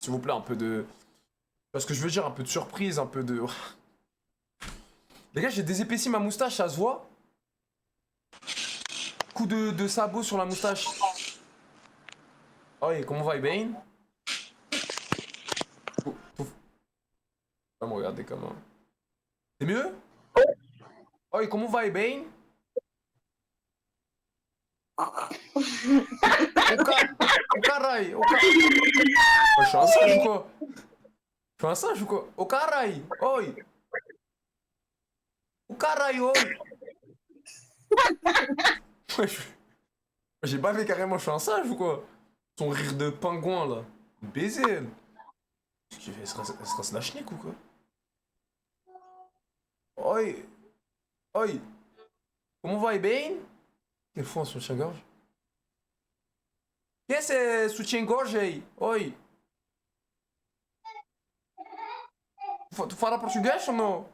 S'il vous plaît, un peu de... Parce que je veux dire, un peu de surprise, un peu de... Les gars, j'ai désépaissi ma moustache, ça se voit? Coup de sabot sur la moustache. Oh, et comment va, Ibain? Va me regarder comment. C'est mieux? Oh, et comment va, Ibain? Au carai, au carai. Oh, je suis un singe ou quoi? Je suis un singe ou quoi? Au carai, oi. Au carai, oi. Ouais, j'ai bavé carrément, je suis un singe ou quoi? Son rire de pingouin là. Baiser elle. Qu'est-ce qu'il fait? Elle se rase la schnick ou quoi? Oi, oi. Comment va, Ibain? Quel fou un soutien-gorge. Qu'est-ce que c'est soutien-gorge aí? Oi. Tu fala português ou não?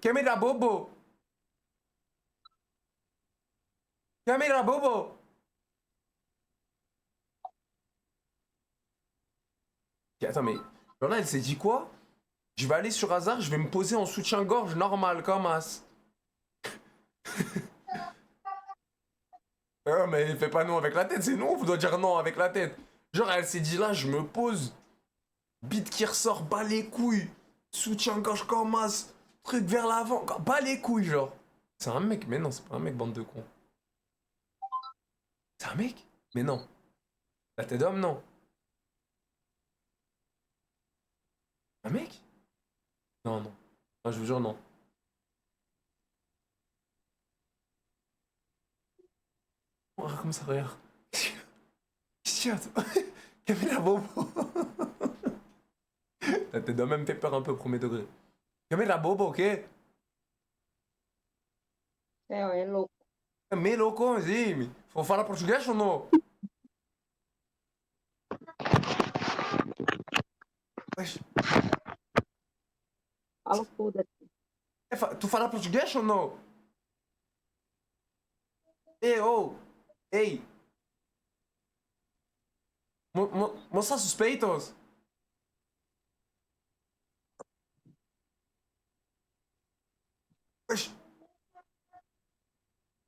Quer me dar bobo? Quer me dar bobo? Attends, mais là, elle s'est dit quoi? Je vais aller sur hasard, je vais me poser en soutien-gorge normal comme as. Mais fais pas non avec la tête, c'est non, vous doit dire non avec la tête. Genre, elle s'est dit là, je me pose, bite qui ressort, bas les couilles, soutien-gorge comme as, truc vers l'avant, bas les couilles, genre. C'est un mec, mais non, c'est pas un mec, bande de cons. C'est un mec? Mais non. La tête d'homme, non. Un mec? Non, non. Non, je vous jure, non. Oh, comment ça, regarde. Qu'est-ce qu'il y a, toi? Camilla Bobo. La tête d'homme même fait peur un peu, premier degré. Camilla Bobo, ok? É louco. É meio louco, assim. Vou falar português ou não? Wesh. Fala foda-se. Tu fala português ou não? Ei, ô! Ei! Mostra suspeitos? Wesh.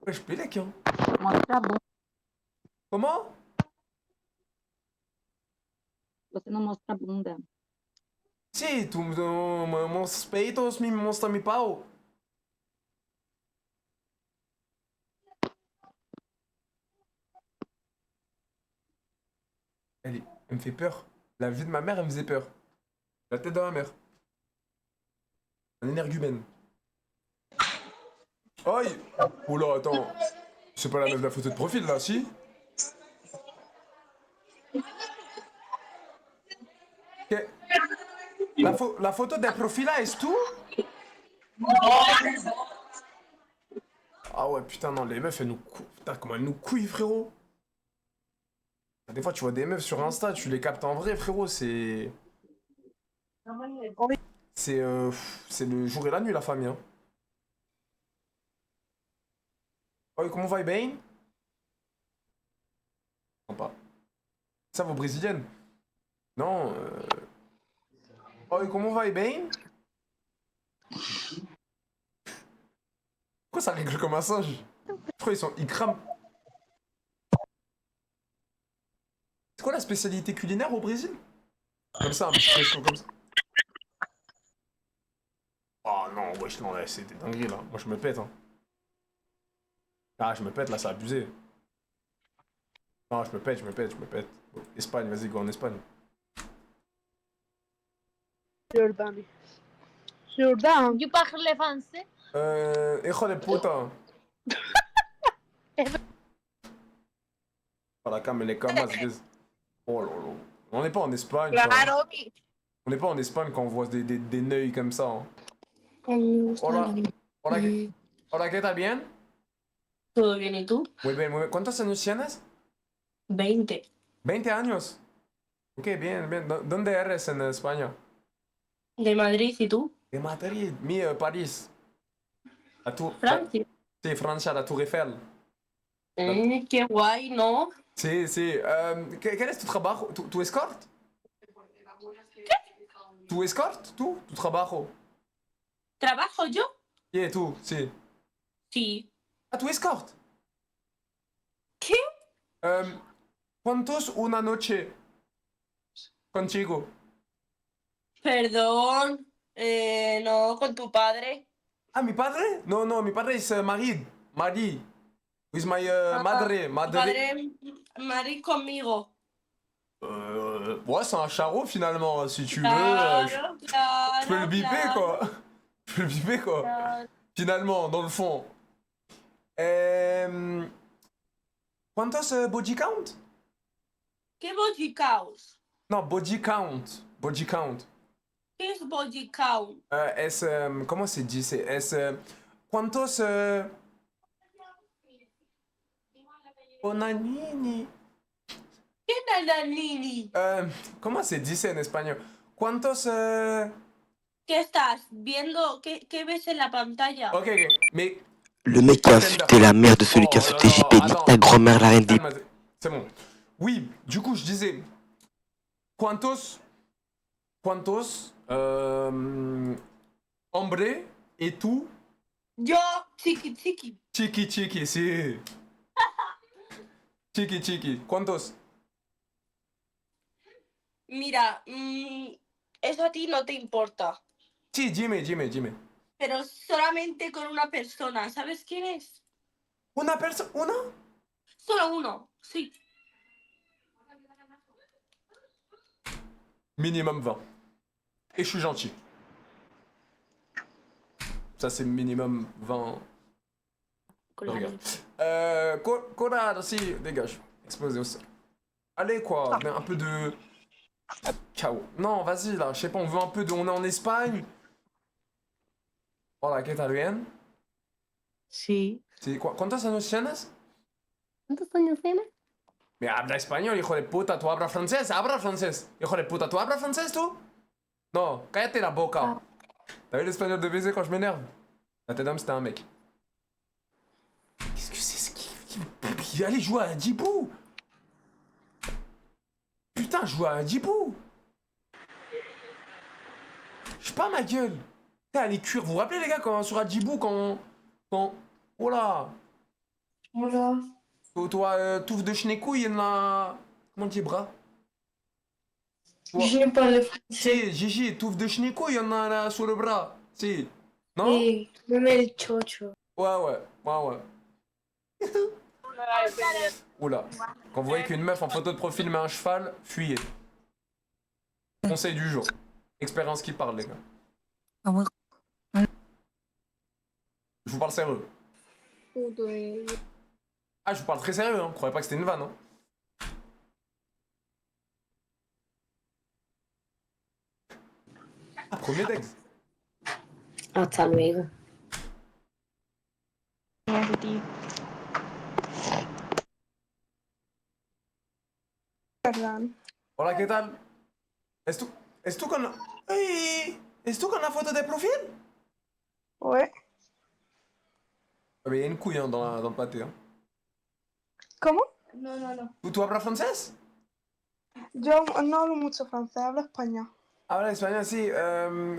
Wesh, pile aqui, ó. Mostra a bunda. Comment? Você não mostra a bunda. Si, tu mostras peitos, me mostra mi pau. Elle me fait peur. La vie de ma mère, elle me faisait peur. La tête de ma mère. Un énergumène. Aïe! Oula, attends. C'est pas la meuf de la photo de profil, là, si? Que- la photo de profil, là, est tout? Ah ouais, putain, non, les meufs, elles nous couillent. Putain, comment elles nous couillent, frérot. Des fois, tu vois des meufs sur Insta, tu les captes en vrai, frérot, c'est... C'est le jour et la nuit, la famille, hein. Oh, comment va, Ibain? Non, pas. Ça, vos brésiliennes? Non, Oh, comment va, Ibain? Pourquoi ça rigole comme un singe? Je crois ils crament. C'est quoi la spécialité culinaire au Brésil? Comme ça, un petit resto comme ça. Oh non, wesh, non, là, c'est des dingueries, là. Moi, je me pète, hein. Ah, je me pète, là, c'est abusé. Non, je me pète, je me pète, je me pète. Espagne, vas-y, go en Espagne. Jordani. Jordan. You parle français? Hijo de puta. Oh, la cam, elle est comme as, guys. Oh là là. On n'est pas en Espagne, ça. Claro. On n'est pas en Espagne quand on voit des neuils comme ça, hein. Hola. Hola, hola, ¿qué tal? ¿Bien? ¿Todo bien y tú? Muy bien, muy bien. ¿Cuántos años tienes? 20. 20 años. Ok, bien, bien. ¿Dónde eres en España? De Madrid y tú? De Madrid. Mi, París. La tour... Francia. Sí, Francia, la Tour Eiffel. Qué guay, ¿no? Sí, sí. ¿Qué es tu trabajo? ¿Tu escort? ¿Tu escort? ¿Tu trabajo? ¿Trabajo yo? Yeah, tú, sí. Sí. Ah, tu escort. ¿Qué? ¿Cuántos una noche contigo? Perdón. No, con tu padre. Ah, mi padre? No, no, mi padre es Marie. Marie. Es my madre. Tu Madre. padre, Mari conmigo. Ouais, c'est un charreau finalement, si tu veux. Claro, Je peux le claro, biper claro, quoi. Je peux le biper quoi. claro. Finalement, dans le fond. ¿Cuántos body count? ¿Qué body count? No, body count. Body count. ¿Qué es body count? Es. ¿Cómo se dice? Es. ¿Cuántos. Onanini. ¿Qué nananini? ¿Cómo se dice en español? ¿Cuántos. ¿Qué estás viendo? ¿Qué ves en la pantalla? Ok, ok. Mais. Le mec qui a insulté la mère de celui qui a Oh là insulté là, JP, nique attends. ta grand-mère, la reine des... Calme, c'est bon. Oui, du coup, je disais. ¿Cuántos. ¿Cuántos. Hombre et tú. Yo, chiqui, chiqui. Chiqui, chiqui, sí. Chiqui, chiqui. ¿Cuántos? Mira, eso a ti no te importa. Sí, dime, dime, dime. Pero solamente con una persona. ¿Sabes quién es? ¿Una persona? ¿Una? Solo uno, sí. Minimum 20. Et je suis gentil. Ça, c'est minimum 20. Regarde. Connard, si, dégage. Explosé au sol. Allez, quoi. Mais un peu de. Chaos. Non, vas-y, là. Je sais pas, on veut un peu de. On est en Espagne. Hola, ¿qué tal? ¿Bien? Sí. Sí, ¿cuántos años tienes? ¿Cuántos años tienes? Me habla español, hijo de puta. ¿Tú hablas francés? Habla francés. Hijo de puta, ¿tú hablas francés, tú? No, cállate la boca. T'as vu l'espagnol de baiser quand je m'énerve? La tête d'homme, c'était un mec. Qu'est-ce que c'est ce qui... Allez jouer à Djibou. Putain, jouer à Djibou. Je sais pas ma gueule. Putain, les cuire. Vous vous rappelez les gars quand sur Djibou quand... Oh là. Hola. Toi, touffe de chenecouille, il y en a... Comment on dit bras? Je parle français. Si, Gigi, touffe de chenecouille, il y en a là sur le bras. Si. Non? Sí, me el chocho. Ouais. Oula. Quand vous voyez qu'une meuf en photo de profil met un cheval, fuyez. Conseil du jour. Expérience qui parle, les gars. Ah ouais. Je vous parle sérieux. Ah, je vous parle très sérieux, hein. Croyez pas que c'était une vanne, hein. Ah, premier texte. Hasta luego. Perdón. Hola, ¿qué tal? ¿Es tú con la... ¡Ay! ¿Es tú con la foto de profil? Ouais. Ah, mais il y a une couille hein, dans le pâté. Hein. ¿Cómo? No, no, no. ¿Tú hablas francés? Yo no hablo mucho francés, hablo español. Habla español, sí.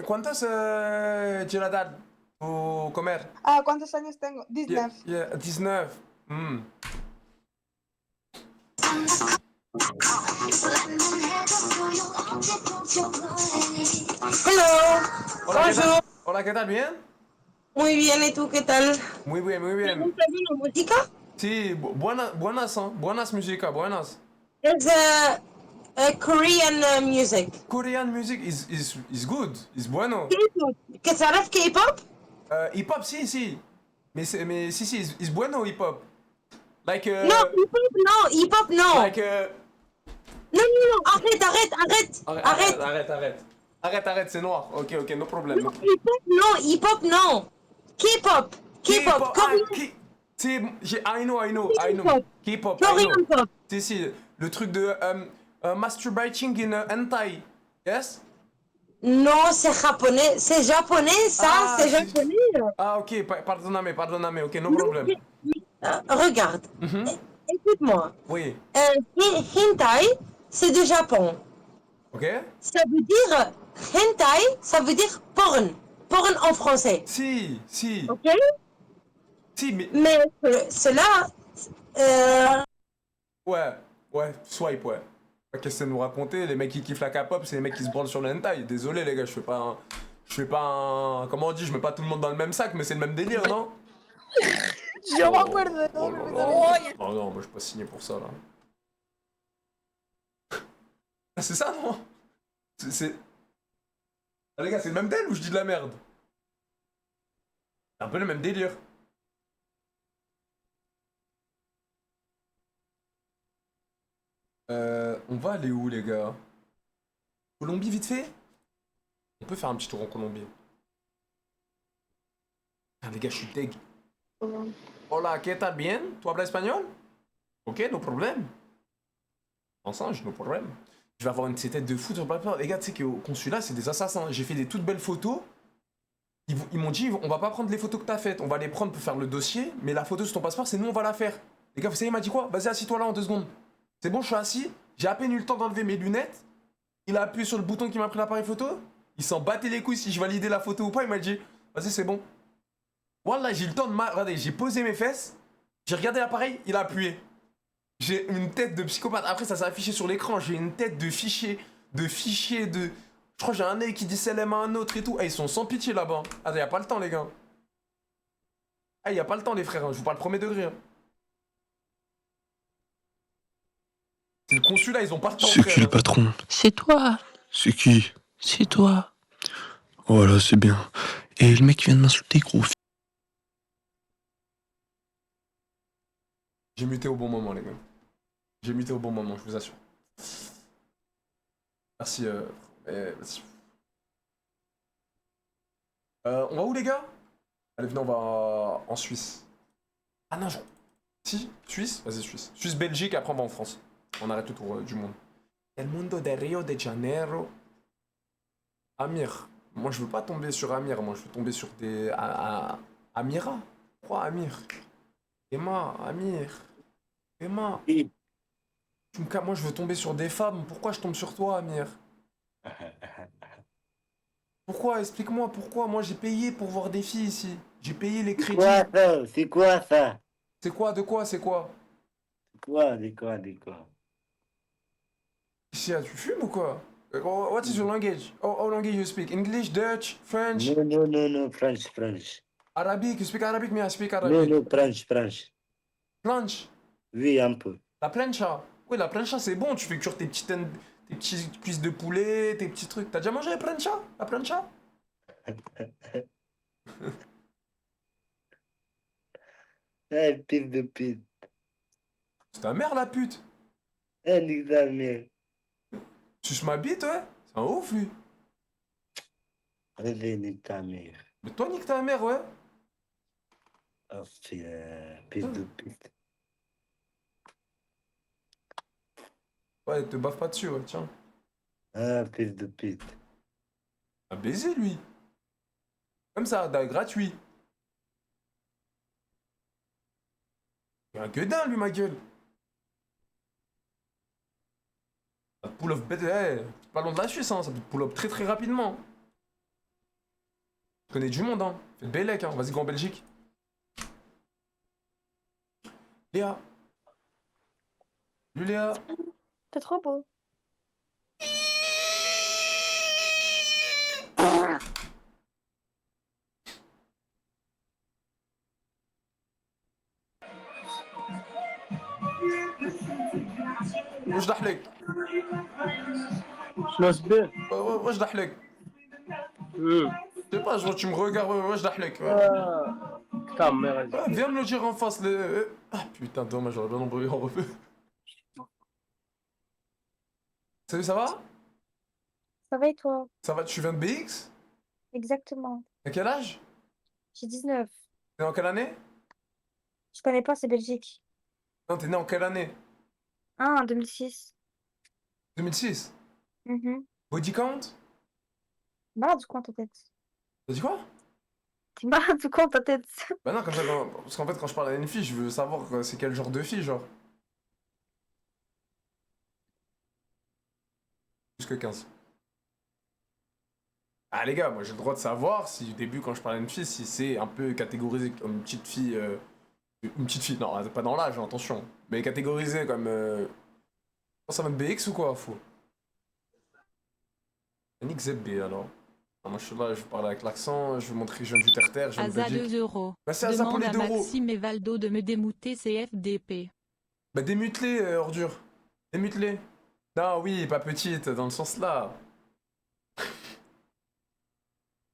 ¿Cuántos geladas o comer? Ah, ¿cuántos años tengo? 19. 19. Hello. Hola, ¿qué tal? Bonjour. Hola, ¿qué tal? ¿Bien? Muy bien, ¿y tú qué tal? Muy bien, muy bien. ¿Una música? Sí, buenas, ¿eh? Buenas música, buenas. Es Korean music. Korean music is good, is bueno. ¿Qué sabes K-pop? Hip-hop, sí. Mais si, is bueno hip-hop. Like, No, hip-hop no. like, No, arrête. Arrête, c'est noir. Ok, no problème. Hip-hop no. K-pop. Si, I know. K-pop, I Korean know. pop. Si, le truc de masturbating in hentai. Yes? No, c'est japonais. C'est japonais, ça, Ah, c'est si. japonais. Ah, ok, pardonname, ok, no problème. Regarde. Mhm. écoute-moi. Oui. Hentai, c'est du Japon. Ok? Ça veut dire hentai, ça veut dire porn. Porn en français. Si, si. Ok? Si, mais. Mais cela, euh, Ouais, ouais, swipe, ouais. Qu'est-ce que c'est de nous raconter? Les mecs qui kiffent la K-pop, c'est les mecs qui se branlent sur le hentai. Désolé, les gars, je fais pas un. Comment on dit? Je mets pas tout le monde dans le même sac, mais c'est le même délire, non? Yo me acuerdo de Oh todo là lo que là. te Non, non, moi je suis pas signé pour ça, là. Ah, c'est ça, non? C'est. Ah, les gars, c'est le même délire ou je dis de la merde? C'est un peu le même délire. On va aller où, les gars? Colombie, vite fait? On peut faire un petit tour en Colombie. Ah, les gars, je suis deg. Hola, ¿qué tal? Bien? ¿Tú hablas espagnol? Ok, no problème. Ensemble, no problème. Je vais avoir une de ces têtes de fou sur le papier. Les gars, tu sais qu'au consulat, c'est des assassins. J'ai fait des toutes belles photos. Ils m'ont dit, on va pas prendre les photos que t'as faites. On va les prendre pour faire le dossier. Mais la photo sur ton passeport, c'est nous, on va la faire. Les gars, vous savez, il m'a dit quoi? Vas-y, assis-toi là en 2 secondes. C'est bon, je suis assis. J'ai à peine eu le temps d'enlever mes lunettes. Il a appuyé sur le bouton qui m'a pris l'appareil photo. Il s'en battait les couilles si je validais la photo ou pas. Il m'a dit, vas-y, c'est bon. Voilà, j'ai eu le temps de regardez, j'ai posé mes fesses. J'ai regardé l'appareil, il a appuyé. J'ai une tête de psychopathe. Après, ça s'est affiché sur l'écran. J'ai une tête de fichier. Je crois que j'ai un œil qui dit CLM à un autre et tout. Ah, ils sont sans pitié là-bas. Ah, y a pas le temps, les gars. Ah, y a pas le temps, les frères. Je vous parle premier degré. C'est le consulat, ils ont pas le temps, C'est frère. qui le patron? C'est toi, C'est qui? c'est toi. Voilà, c'est bien. Et le mec qui vient de m'insulter, gros. J'ai muté au bon moment, les gars. J'ai muté au bon moment, je vous assure. Merci, merci. On va où, les gars? Allez, venez, on va en Suisse. Ah non, Si, Suisse? Vas-y, Suisse. Suisse, Belgique, après on va en France. On arrête le tour du monde. El mundo de Rio de Janeiro. Amir. Moi, je veux pas tomber sur Amir. Moi, je veux tomber sur des... Amira. Pourquoi Amir? Emma, Amir. Emma. Moi, je veux tomber sur des femmes. Pourquoi je tombe sur toi, Amir? Pourquoi? Explique-moi pourquoi. Moi, j'ai payé pour voir des filles ici. J'ai payé les crédits. Quoi ça? C'est quoi ça? C'est quoi? De quoi? C'est quoi? Quoi? De quoi? De quoi? Ici, tu fumes ou quoi? What is your language? How language you speak? English, Dutch, French, Non, non, non, non, French, French. Arabic? You speak Arabic? Me, I speak Non, Arabic. non, French, French. Planche? Oui, un peu. La plancha? Oui, la plancha, c'est bon. Tu fais cuire tes petites cuisses de poulet, tes petits trucs. T'as déjà mangé la plancha? La plancha? Eh, fils de pute. C'est ta mère, la pute. Eh, nique ta mère. Suce ma bite, ouais? C'est un ouf, lui. Allez, nique ta mère. Mais toi, nique ta mère, ouais. Oh, fils de pute. Ouais, te baffe pas dessus, ouais, tiens. Ah, fils de pute. Un baiser, lui. Comme ça, gratuit. Il a un gueudin, lui, ma gueule. Ça te pull up, pas loin de la Suisse, hein. Ça peut te pull up très très rapidement. Tu connais du monde, hein. Fais de Bélec, hein. Vas-y, go en Belgique. Léa. Salut, Léa. T'es trop beau. واش ضحلك؟ شنو سبيه؟ واش ضحلك؟ Je sais pas, genre tu me regardes, واش ضحلك? Ta mère, Viens me le dire en face. Ah putain, dommage, j'aurais bien embrouillé en refait. Salut, ça va? Ça va et toi? Ça va, tu viens de BX? Exactement. À quel âge? J'ai 19. T'es en quelle année? Je connais pas, c'est Belgique. Non, t'es né en quelle année? Ah, en 2006. 2006. Mhm. Body count? Malade ou quoi ta tête? T'as dit quoi? T'es malade ou quoi ta tête? Bah non, comme ça, parce qu'en fait, quand je parle à une fille, je veux savoir c'est quel genre de fille, genre. plus que 15. Ah les gars, moi j'ai le droit de savoir si au début quand je parlais à une fille, si c'est un peu catégorisé comme une petite fille... Une petite fille, non, pas dans l'âge, hein, attention. Mais catégorisé comme... Ça va être BX ou quoi, fou? Nick ZB alors. Ah, moi je suis là, je vais parler avec l'accent, je vais montrer que je viens du terre-terre, je viens de Asa Belgique. 2 euros. Bah c'est Asa pour Demande les à 2 euros. Maxime et Valdo de me démouter CFDP. Bah démute-les, ordure. Démute-les. Non, oui, pas petite, dans le sens là.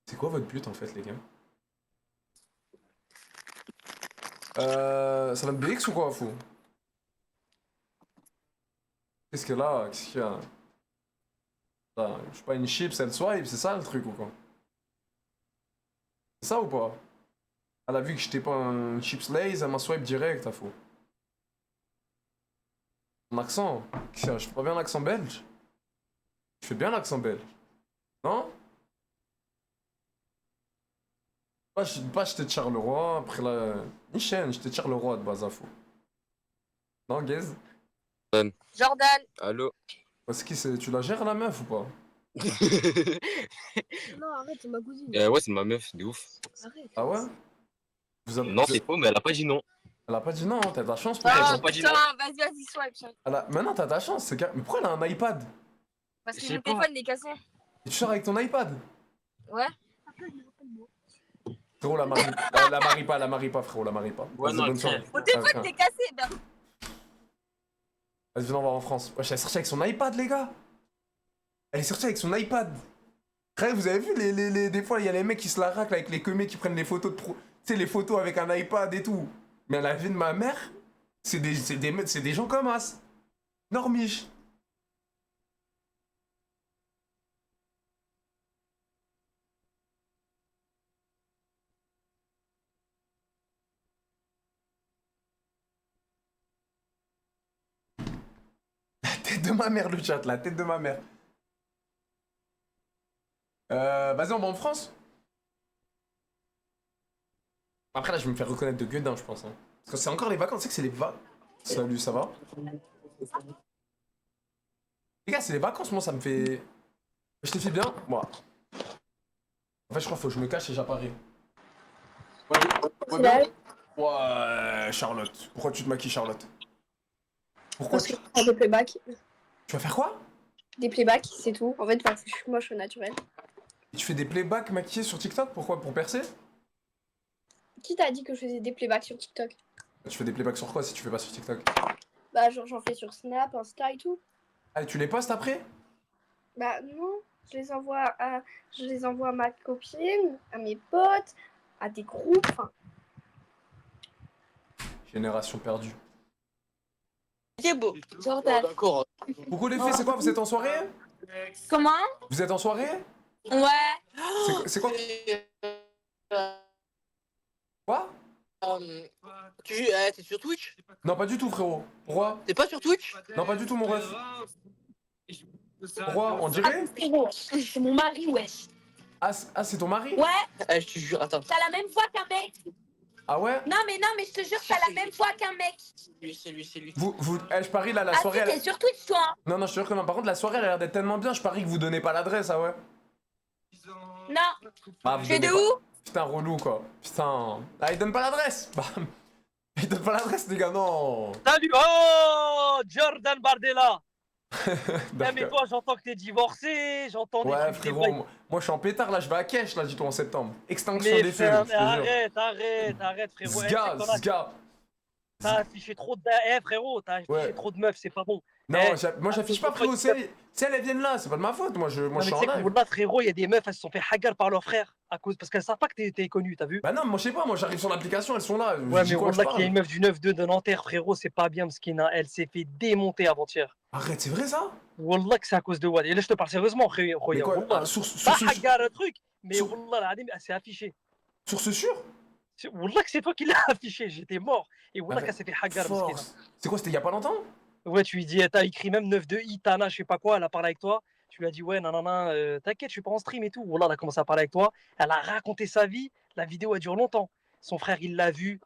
C'est quoi votre but en fait, les gars? Ça va me BX ou quoi, fou? Qu'est-ce que là? Qu'est-ce qu'il y a? Là, je suis pas une chips, elle swipe, c'est ça le truc ou quoi? C'est ça ou pas? Elle a vu que j'étais pas un chips lays, elle m'a swipe direct, à fou. Mon accent? Qu'est-ce qu'il y a? Je fais pas bien l'accent belge? Je fais bien l'accent belge. Non? Pas j'étais Charleroi, après la... Ni chaîne, j'étais Charleroi de base à fou. Non, Gaze? Jordan. Allô. Parce que tu la gères la meuf ou pas? Non, arrête, c'est ma cousine. Ouais, c'est ma meuf, de ouf. Arrête. Ah ouais? Non, c'est faux, mais elle a pas dit non. Elle a pas dit non, t'as de la chance pour Ah, pas dit non. putain, vas-y, swipe. Maintenant t'as ta chance, c'est Mais pourquoi elle a un iPad? Parce que Je sais mon pas. téléphone est cassé. Et tu sors avec ton iPad? Ouais. Frérot, la marie pas, frérot, la marie pas. Ouais, Vas-y, non, bonne soirée. frère. Mon téléphone Ah, est cassé, ben. Vas-y, viens, on va en France. Wesh, elle est sortie avec son iPad, les gars. Elle est sortie avec son iPad. Frère, vous avez vu, des fois, il y a les mecs qui se la raclent avec les comés qui prennent les photos de pro... Tu sais, les photos avec un iPad et tout. Mais à la vie de ma mère, c'est des gens comme As. Normiche. La tête de ma mère, le chat, la tête de ma mère. Vas-y, on va en France. Après, là, je vais me faire reconnaître de Guedin, je pense. Hein. Parce que c'est encore les vacances, tu sais que c'est les vacances. Salut, ça va? Les gars, c'est les vacances, moi, ça me fait... Je te fais bien? Moi. En fait, je crois qu'il faut que je me cache et j'apparais. Ouais, bien. Ouais, Charlotte. Pourquoi tu te maquilles, Charlotte? Pourquoi Parce que je prends des playbacks. Tu vas faire quoi? Des playbacks, c'est tout. En fait, parce que je suis moche au naturel. Et tu fais des playbacks maquillés sur TikTok? Pourquoi? Pour percer? Qui t'a dit que je faisais des playbacks sur TikTok? Tu fais des playbacks sur quoi si tu fais pas sur TikTok? Bah, genre, j'en fais sur Snap, Insta et tout. Ah, et tu les postes après? Bah, non. Je les envoie à ma copine, à mes potes, à des groupes. Enfin, Génération perdue. C'est beau. Jordan. D'accord. Coucou les filles, c'est quoi? Vous êtes en soirée? Comment? Vous êtes en soirée? Ouais. C'est quoi? Quoi? T'es sur Twitch? Non, pas du tout, frérot. Pourquoi? T'es pas sur Twitch? Non, pas du tout, mon ref. Pourquoi? On dirait? C'est mon mari, wesh. Ah, c'est ton mari? Ouais, Je te jure, attends. t'as la même voix qu'un mec. Ah ouais? Non, mais je te jure, t'as la même voix qu'un mec. C'est lui. Je parie là, la Ah, soirée. si, t'es sur Twitch, toi. Non, je te jure que non. Par contre, la soirée, elle a l'air d'être tellement bien. Je parie que vous donnez pas l'adresse, ah ouais? Non. Ah, vous Tu es donnez de pas- où? Putain, relou quoi. Putain. Ah, il donne pas l'adresse. Bah, il donne pas l'adresse, les gars, non. Salut. Oh, Jordan Bardella. Eh, mais D'accord. toi, j'entends que t'es divorcé, j'entends des Ouais, trucs, des frérot, bails. moi je suis en pétard là, je vais à Kesh là, dis-toi en septembre. Extinction Mais des feux, frère, je mais te jure. arrête, frérot. Eh, Zga, tu sais qu'on a- zga. T'as affiché trop de... Eh, frérot, t'as affiché Ouais. trop de meufs, c'est pas bon. Non, Eh, moi j'affiche pas, frérot. Si elles viennent là, c'est pas de ma faute. Moi je Non, mais suis tu en sais que live. Wallah, frérot, il y a des meufs, elles se sont fait hagar par leur frère à cause parce qu'elles savent pas que t'es connu, t'as vu? Bah non, moi je sais pas, moi j'arrive sur l'application, elles sont là. Je Ouais, dis mais quoi, je Wallah, qu'il y a une parle. meuf du 9-2 de Nanterre, frérot, c'est pas bien, Mskina. Elle s'est fait démonter avant-hier. Arrête, c'est vrai ça? Wallah, que c'est à cause de Wad. Et là, je te parle sérieusement, Mais Khoya. quoi, Wallah. sur Pas ce hagar un truc, mais sur- Wallah, la Hadim, elle s'est affichée. sûr? Wallah, que c'est toi qui l'as affiché, j'étais mort. Et Wallah, Bah, qu'elle s'est fait hagar, Mskina. Force. C'est quoi, c'était il y a pas longtemps? Ouais, tu lui dis, t'as écrit même 9-2, Itana, je sais pas quoi, elle a parlé avec toi. Tu lui as dit, ouais, nanana, t'inquiète, je suis pas en stream et tout. Wallah, elle a commencé à parler avec toi. Elle a raconté sa vie. La vidéo, elle dure longtemps. Son frère, il l'a vu.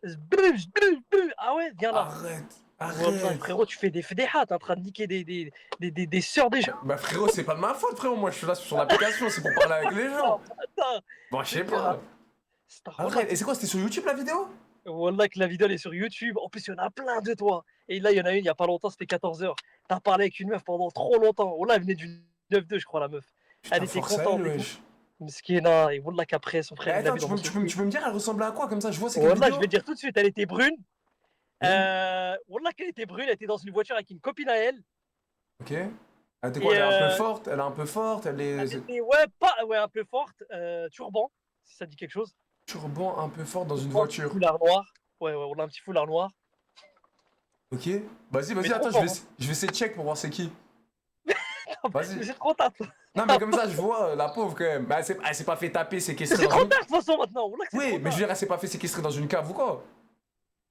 Ah ouais, viens là. Arrête. Wallah, Arrête. frérot, tu fais des fédéhats, t'es en train de niquer des sœurs des gens. Bah frérot, c'est pas de ma faute, frérot. Moi, je suis là sur l'application, c'est pour parler avec les gens. Attends, Bon, je sais pas. Arrête. Et c'est quoi, c'était sur YouTube la vidéo? Wallah que la vidéo elle est sur YouTube. En plus, il y en a plein de toi. Et là, il y en a une il y a pas longtemps, c'était 14h. T'as parlé avec une meuf pendant trop longtemps. Wallah, elle venait du 9-2, je crois, la meuf. Putain, Elle était force à contente. elle, et tout. wesh. Mskina, et Wallah qu'après, son Mais frère, il l'a attends, vu tu dans peux, son tu, peux, clip. tu peux me dire, elle ressemblait à quoi comme ça? Je vois c'est quelle Wallah, vidéo? je vais te dire tout de suite, elle était brune. Wallah qu'elle était brune, elle était dans une voiture avec une copine à elle. Ok. Elle était quoi? Et, Elle est un peu forte? Elle est un peu forte? Elle Elle est était, ouais, un peu forte. Turban, si ça dit quelque chose. turban un peu forte dans une Turban, voiture. Foulard noir. Ouais, on a un petit foulard noir. Ok. Vas-y, Mais attends, trop je vais essayer de check pour voir c'est qui. Mais Vas-y. c'est trop tard. Non, mais comme ça, je vois la pauvre quand même. Bah, elle s'est pas fait taper, séquestrer C'est dans trop une. tard de toute façon maintenant. Wallah que c'est Oui, trop mais je tard. veux dire, elle s'est pas fait séquestrer dans une cave ou quoi?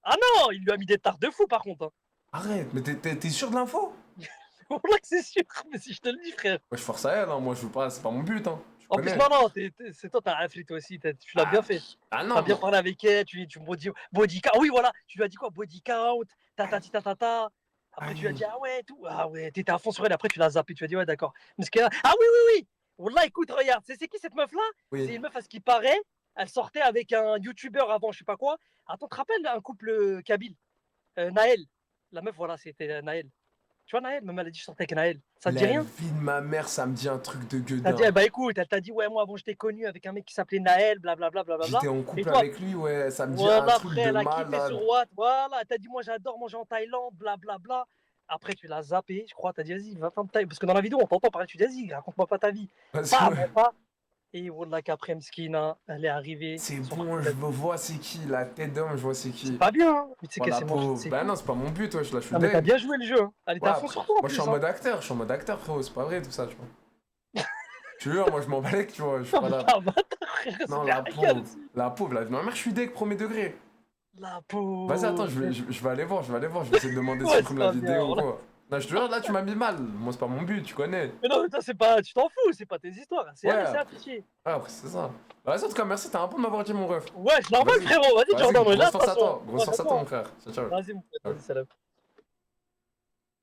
Ah non, il lui a mis des tartes de fou par contre. Hein. Arrête, mais t'es sûr de l'info? Wallah que c'est sûr. Mais si je te le dis, frère. Moi, je force à elle, hein. Moi, je veux pas, c'est pas mon but, hein. Tu En plus, connais. non, c'est toi, t'as réfléchi toi aussi. Tu l'as bien fait. Ah non, T'as bien mais- parlé avec elle. Tu body count. Oui, voilà. Tu lui as dit quoi? Body count. Ta. Après, tu lui as dit, ah ouais, tout. Ah ouais, t'étais à fond sur elle. Après, tu l'as zappé. Tu lui as dit, ouais, d'accord. Mais ce qu'elle a- Ah oui. Wallah, écoute, regarde. C'est qui cette meuf-là? Oui. C'est une meuf à ce qui paraît. Elle sortait avec un youtubeur avant, je sais pas quoi. Attends, tu te rappelles un couple kabyle? Naël. La meuf, voilà, c'était Naël. Tu vois, Naël, même elle a dit, je sortais avec Naël. Ça te dit La rien? vie de ma mère, ça me dit un truc de T'as gueudin. dit, bah écoute, elle t'a dit, ouais, moi avant j'étais connu avec un mec qui s'appelait Naël, blablabla. J'étais en Et couple toi, avec lui, ouais, ça me dit voilà, un truc après de elle a kiffé malade. sur Watt, voilà, elle t'a dit, moi j'adore manger en Thaïlande, blablabla. Après tu l'as zappé, je crois, t'as dit, vas-y, va faire ta... Parce que dans la vidéo, on t'entend parler, tu dis, vas-y, raconte-moi pas ta vie. Parce Pas, que- mais pas. Et voilà qu'après, Mskina, elle est arrivée. C'est son bon, mari je l'a dit. vois c'est qui, la tête d'homme, je vois c'est qui. C'est pas bien, hein. Mais tu sais Oh qu'elle la s'est mangée de pauvre. ses Bah coups. non, c'est pas mon but, wesh, là, je suis Non, mais t'as deg. bien joué le jeu, hein. Elle était Ouais, à fond après, sur toi en moi, je plus. suis en Hein. mode acteur, frérot, c'est pas vrai tout ça, tu vois. Je te jure, moi, je m'en balèque, tu vois, je suis pas là. Ah, bâtard, frère, Non, c'est la bien pauvre, aussi. la pauvre, la vie de ma mère, je suis deg, premier degré. La pauvre. Vas-y, attends, je vais aller voir, je vais essayer de demander si Ouais, on filme c'est la pas bien, vidéo ou voilà. quoi. Non, je te jure, là, tu m'as mis mal. Moi, c'est pas mon but, tu connais. Mais non, mais toi, c'est pas. Tu t'en fous, c'est pas tes histoires. C'est Ouais, elle, c'est après. affiché. Ah, après, c'est ça. Bah, vas-y, en tout cas, merci, t'as un peu de m'avoir dit, mon ref. Ouais, c'est normal, Vas-y. frérot. Vas-y, Jordan, on est là, Grosse de toute force à toi, façon. grosse force à toi, mon frère. Ciao, ciao. Vas-y, mon pote, vas-y, salam.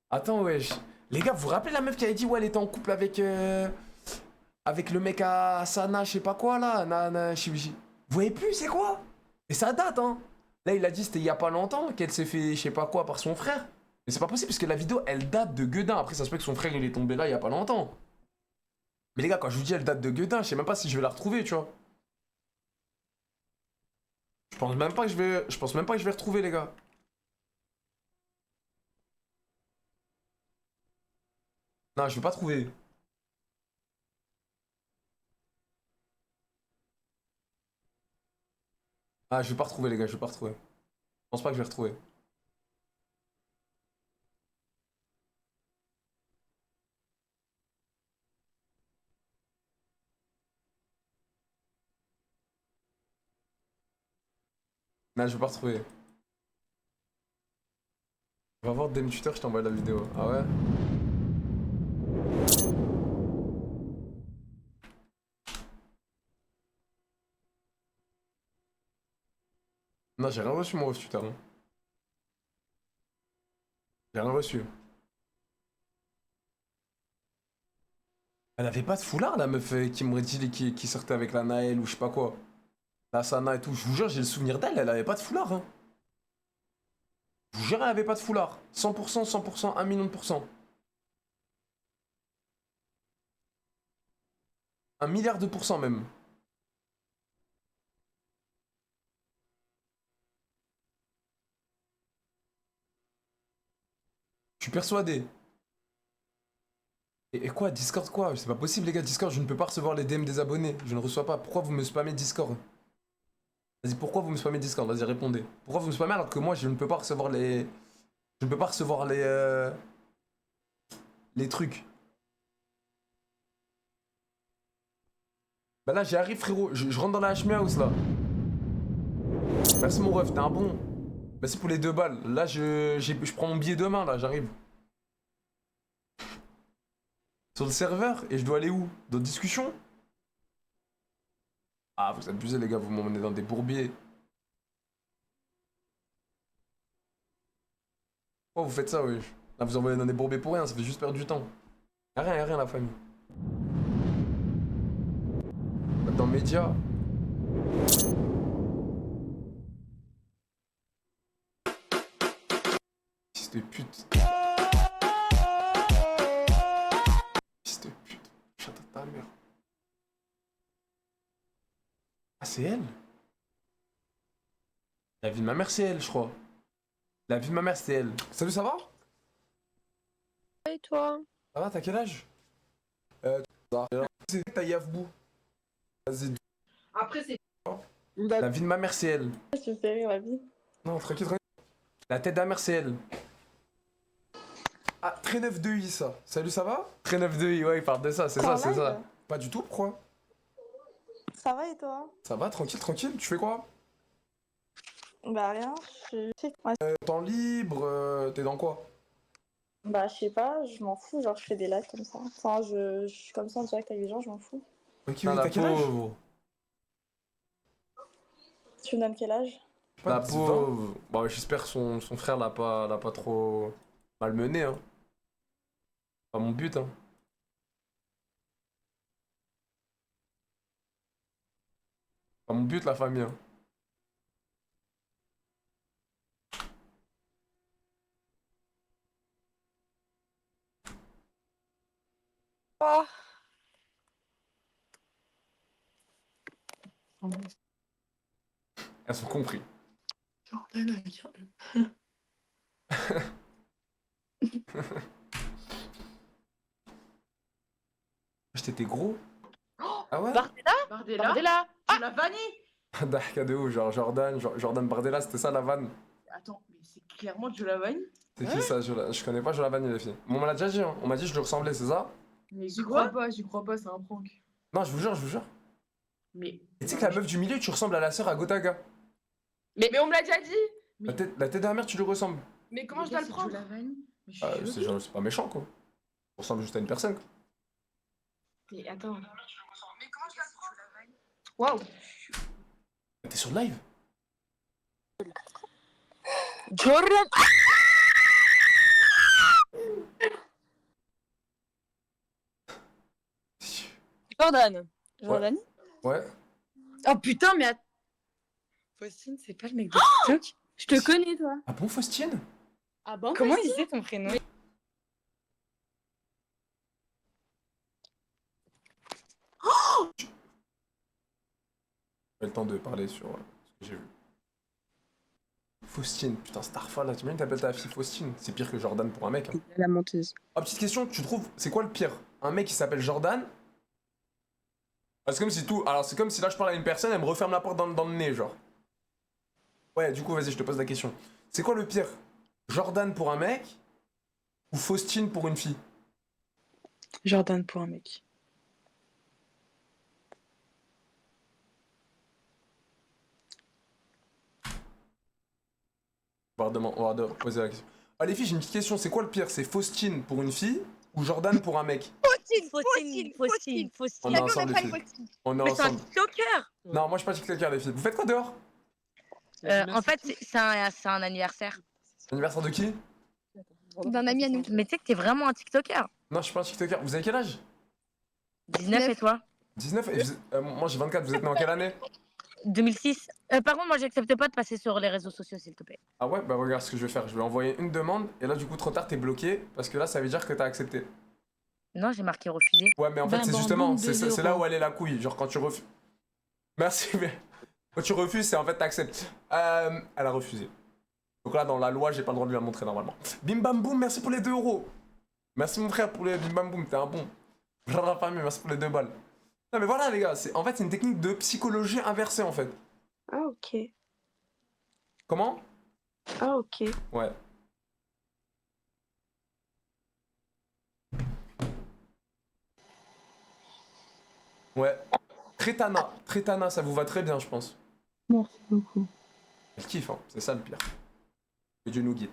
Attends, wesh. Les gars, vous vous rappelez la meuf qui avait dit, ouais, elle était en couple avec le mec à Sana, je sais pas quoi, là. Vous voyez plus, c'est quoi? Et ça date, hein. Là, il a dit, c'était il y a pas longtemps qu'elle s'est fait, je sais pas quoi, par son frère. Mais c'est pas possible, parce que la vidéo, elle date de Guedin. Après, ça se peut que son frère, il est tombé là il y a pas longtemps. Mais les gars, quand je vous dis elle date de Guedin, je sais même pas si je vais la retrouver, tu vois. Je pense même pas que je vais retrouver, les gars. Non, je vais pas trouver. Ah, je vais pas retrouver, les gars, je vais pas retrouver. Je pense pas que je vais retrouver. Non, je vais pas retrouver. Va voir Dame Tutor, je t'envoie la vidéo. Ah ouais? Non, j'ai rien reçu, mon ref tuteur. Hein. J'ai rien reçu. Elle avait pas de foulard, la meuf qui m'aurait dit qui sortait avec la Naël ou je sais pas quoi. La Sana et tout. Je vous jure, j'ai le souvenir d'elle, elle avait pas de foulard. Hein. Je vous jure, elle avait pas de foulard. 100%, 100%, 1 million de pourcents. 1 milliard de pourcents même. Je suis persuadé. Et quoi, Discord quoi? C'est pas possible les gars, Discord, je ne peux pas recevoir les DM des abonnés. Je ne reçois pas. Pourquoi vous me spammez Discord? Vas-y, pourquoi vous me spammez Discord? Vas-y, répondez. Pourquoi vous me spammez alors que moi, je ne peux pas recevoir les... Je ne peux pas recevoir les trucs. Bah là, j'arrive frérot, je rentre dans la HM House là. Merci mon ref, t'es un bon. Merci pour les 2 balles. Là, je prends mon billet demain là, j'arrive. Sur le serveur, et je dois aller où? Dans discussion? Ah, vous abusez les gars, vous m'emmenez dans des bourbiers. Oh, vous faites ça, oui. Là, vous envoyez dans des bourbées pour rien, ça fait juste perdre du temps. Y'a rien, la famille. Dans les médias. Fils de pute. Fils de pute. Chante ta mère. Ah, c'est elle? La vie de ma mère, c'est elle, je crois. La vie de ma mère, c'est elle. Salut, ça va? Et toi? Ça va, t'as quel âge? C'est ta Yavbou. Vas-y. Après, c'est. La vie de ma mère, c'est elle. Je fais rire la vie. Non, tranquille, tranquille. La tête de ma mère, c'est elle. Ah, très 9 2 i ça. Salut, ça va? Très 9 2 i, ouais, il parle de ça, c'est ça, c'est ça. Pas du tout, pourquoi? Ça va et toi? Ça va, tranquille, tranquille. Tu fais quoi? Bah rien, Temps libre, t'es dans quoi? Bah je sais pas, je m'en fous, genre je fais des lives comme ça. Enfin je suis comme ça en direct avec les gens, je m'en fous. Ok, oui, t'as quel âge? Tu me donnes quel âge? La pauvre. Bon, j'espère que son frère l'a pas trop malmené, hein. Pas mon but, hein. Pas mon but, la famille, hein. Oh. Elles sont compris. T'étais gros? Ah ouais? Bardella Tu l'as vanné. Dahka de ouf, genre Jordan Bardella, c'était ça la vanne. Attends, mais c'est clairement de la vanne. C'est qui ça? Je connais pas Jolavani les filles. Bon, on me l'a déjà dit, hein. On m'a dit que je lui ressemblais, c'est ça? Mais j'y crois pas, c'est un prank. Non, je vous jure, je vous jure. Mais. Et tu sais que la meuf du milieu, tu ressembles à la sœur à Gotaga. Mais on me l'a déjà dit. La tête de la mère, tu lui ressembles. Mais comment je dois le prendre? C'est pas méchant, quoi. Tu ressembles juste à une personne, quoi. Mais attends. Mais comment je dois le prendre? Waouh. T'es sur le live? Jordan. Jordan. Ouais. Oh putain, mais Faustine, c'est pas le mec de TikTok? Je te connais, toi. Ah bon, Faustine? Ah bon? Comment il sait ton prénom? J'ai le temps de parler sur ce que j'ai vu. Faustine, putain, Starfall là, tu imagines t'appelles ta fille Faustine? C'est pire que Jordan pour un mec. Hein. La menteuse. Ah, petite question, tu trouves, c'est quoi le pire? Un mec qui s'appelle Jordan? Ah, c'est comme si tout. Alors, c'est comme si là je parle à une personne, elle me referme la porte dans le nez, genre. Ouais, du coup, vas-y, je te pose la question. C'est quoi le pire? Jordan pour un mec ou Faustine pour une fille? Jordan pour un mec. On va poser la question. Ah, les filles, j'ai une petite question. C'est quoi le pire? C'est Faustine pour une fille ou Jordan pour un mec? Faustine. On est ensemble, les filles. On est Mais c'est un ensemble. TikToker. Non, moi je suis pas TikToker, les filles. Vous faites quoi dehors? En fait, c'est un anniversaire. Anniversaire de qui? D'un ami à nous. Mais tu sais que t'es vraiment un TikToker. Non, je suis pas un TikToker. Vous avez quel âge? 19 et toi? 19 et moi j'ai 24. Vous êtes né en quelle année? 2006. Par contre, moi, j'accepte pas de passer sur les réseaux sociaux, s'il te plaît. Ah ouais, bah regarde ce que je vais faire. Je vais envoyer une demande et là, du coup, trop tard, t'es bloqué parce que là, ça veut dire que t'as accepté. Non, j'ai marqué refusé. Ouais, mais en fait, Ben, c'est bon, justement, boum, c'est 2 là euros. où elle est la couille. Genre, quand tu refuses. Merci, mais. Quand tu refuses, c'est en fait, t'acceptes. Elle a refusé. Donc là, dans la loi, j'ai pas le droit de lui la montrer normalement. Bim bam boum, merci pour les 2 euros. Merci mon frère pour les bim bam boum, t'es un bon. Genre la famille, merci pour les 2 balles. Non, mais voilà, les gars, en fait, c'est une technique de psychologie inversée en fait. Ah ok. Comment? Ah ok. Ouais. Ouais. Tretana, ça vous va très bien, je pense. Merci beaucoup. Elle kiffe, hein. C'est ça le pire. Que Dieu nous guide.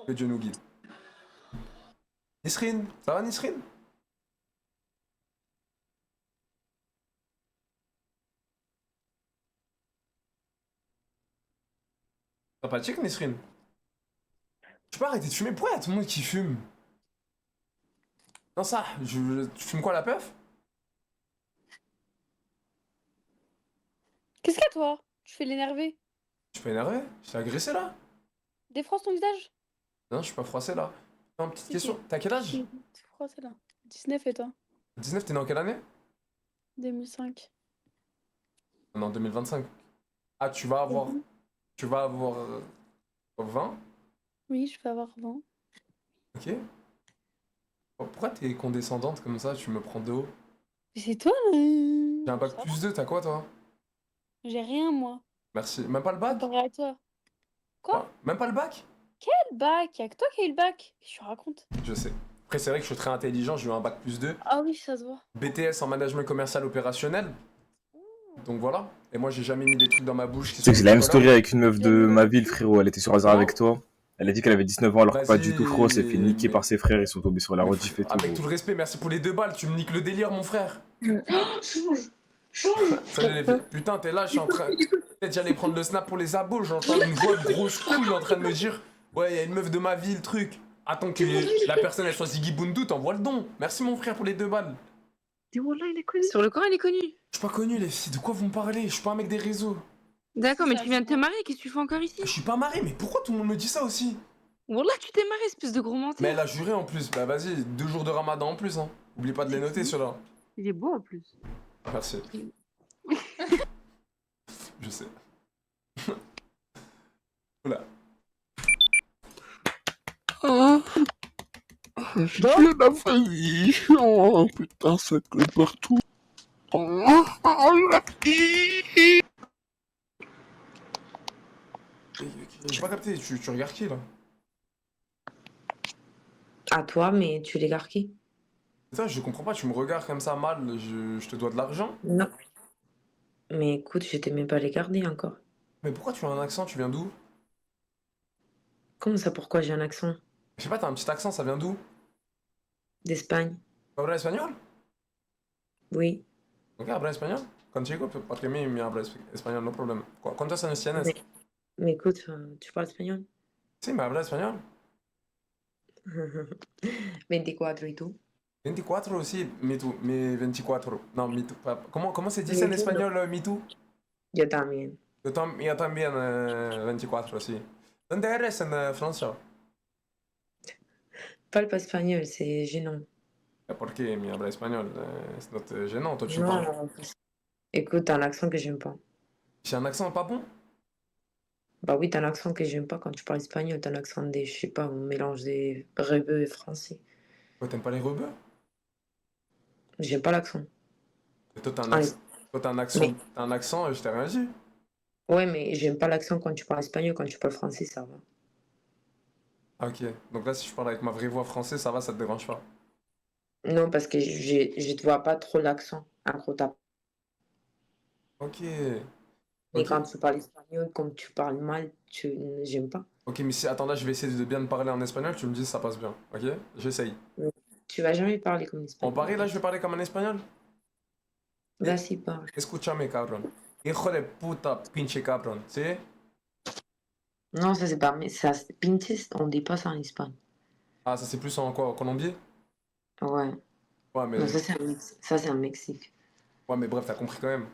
Que Dieu nous guide. Nisrine, ça va Nisrine? Sympathique Nisrine? Je peux arrêter de fumer? Pourquoi y a tout le monde qui fume? Non, ça, tu fumes quoi, la puff? Qu'est-ce qu'il y a, toi? Tu fais l'énervé. Tu peux énerver? Je t'ai agressé là? Défroisse ton visage. Non, je suis pas froissé là. Non, petite Si, question. T'as quel âge? T'es froissé là. 19 et toi? 19, t'es né en quelle année? 2005. Non, 2025. Ah, tu vas avoir. Mhm. Tu vas avoir. 20? Oui, je vais avoir 20. Ok. Pourquoi t'es condescendante comme ça? Tu me prends de haut. Mais c'est toi là. J'ai un bac plus 2, t'as quoi toi? J'ai rien, moi. Merci. Même pas le bac? Comparé à toi. Quoi? Même pas le bac? Quel bac? Y'a que toi qui as eu le bac. Qu'est-ce que tu racontes? Je sais. Après, c'est vrai que je suis très intelligent, j'ai eu un bac plus 2. Ah oui, ça se voit. BTS en management commercial opérationnel. Donc voilà. Et moi, j'ai jamais mis des trucs dans ma bouche qui Tu sais que sont j'ai la même décollants. story avec une meuf de ma ville, frérot. Elle était sur hasard avec toi. Elle a dit qu'elle avait 19 ans alors que pas du tout, frérot. Elle s'est fait niquer par ses frères. Ils sont tombés sur la rediff et tout. Avec tout le respect, merci pour les 2 balles. Tu me niques le délire, mon frère. Salut les filles. Putain, t'es là, je suis en train. Peut-être j'allais prendre le snap pour les abos. J'entends une voix de grosse couille en train de me dire ouais, y a une meuf de ma ville, truc. Attends que la personne elle soit Ziggy Bundu, t'envoies le don. Merci, mon frère, pour les 2 balles. Wallah, il est connu. Sur le Coran, il est connu. Je suis pas connu, les filles. De quoi vous me parlez? Je suis pas un mec des réseaux. D'accord, mais tu viens de te marier. Qu'est-ce que tu fais encore ici? Je suis pas marié, mais pourquoi tout le monde me dit ça aussi? Wallah, tu t'es marié, espèce de gros menteur. Mais elle a juré en plus. Bah vas-y, 2 jours de ramadan en plus, hein. Oublie pas de les noter, ceux-là. Il est beau en plus. Merci. Je sais. Oula. J'ai la famille. Oh putain, ça colle partout. J'ai pas capté, tu regardes qui là? À toi, mais tu regardes qui? Putain, je comprends pas, tu me regardes comme ça mal, je te dois de l'argent? Non. Mais écoute, je t'ai même pas regardé encore. Mais pourquoi tu as un accent? Tu viens d'où? Comment ça, pourquoi j'ai un accent? Je sais pas, t'as un petit accent, ça vient d'où? D'Espagne. ¿Hablas español? Oui. Ok, habla español. Contigo, porque a mí me habla español, no problema. ¿Cuántos años tienes? Mais écoute, tu parles espagnol? Sí, me habla español. 24 y tú. 24 aussi, me 24. No, me too. ¿Cómo se dice en Me too, español me too? Yo también. Yo también 24, sí. ¿Dónde eres en Francia? Parle pas espagnol, c'est gênant. ¿Por qué me habla español? C'est not gênant, toi tu Non, parles. écoute, t'as un accent que j'aime pas. J'ai un accent pas bon? Bah oui, t'as un accent que j'aime pas quand tu parles espagnol. T'as un accent des, je sais pas, un mélange des rebeux et français. Ouais, t'aimes pas les rebeux? J'aime pas l'accent. Et toi, t'as un Ah, accent. Toi, t'as un accent. mais- T'as un accent et je t'ai rien dit. Ouais, mais j'aime pas l'accent quand tu parles espagnol. Quand tu parles français, ça va. Ah, ok. Donc là, si je parle avec ma vraie voix française, ça va, ça te dérange pas. Non, parce que je te vois pas trop l'accent. Ok. Mais Ok. quand tu parles espagnol, comme tu parles mal, j'aime pas. Ok, mais si, attends, là, je vais essayer de bien te parler en espagnol, tu me dis si ça passe bien. Ok? J'essaye. Tu vas jamais parler comme En espagnol. Paris, là, je vais parler comme un espagnol? Vas-y, parle. Escúchame, cabrón. Hijo de puta, pinche cabrón. ¿Sí? Non, ça c'est pas. Mais ça, pinches, on dit pas ça en Espagne. Ah, ça, c'est plus en quoi? En Colombie? Ouais. Ouais, mais. Non, ça c'est un Mexique. Ouais, mais bref, t'as compris quand même.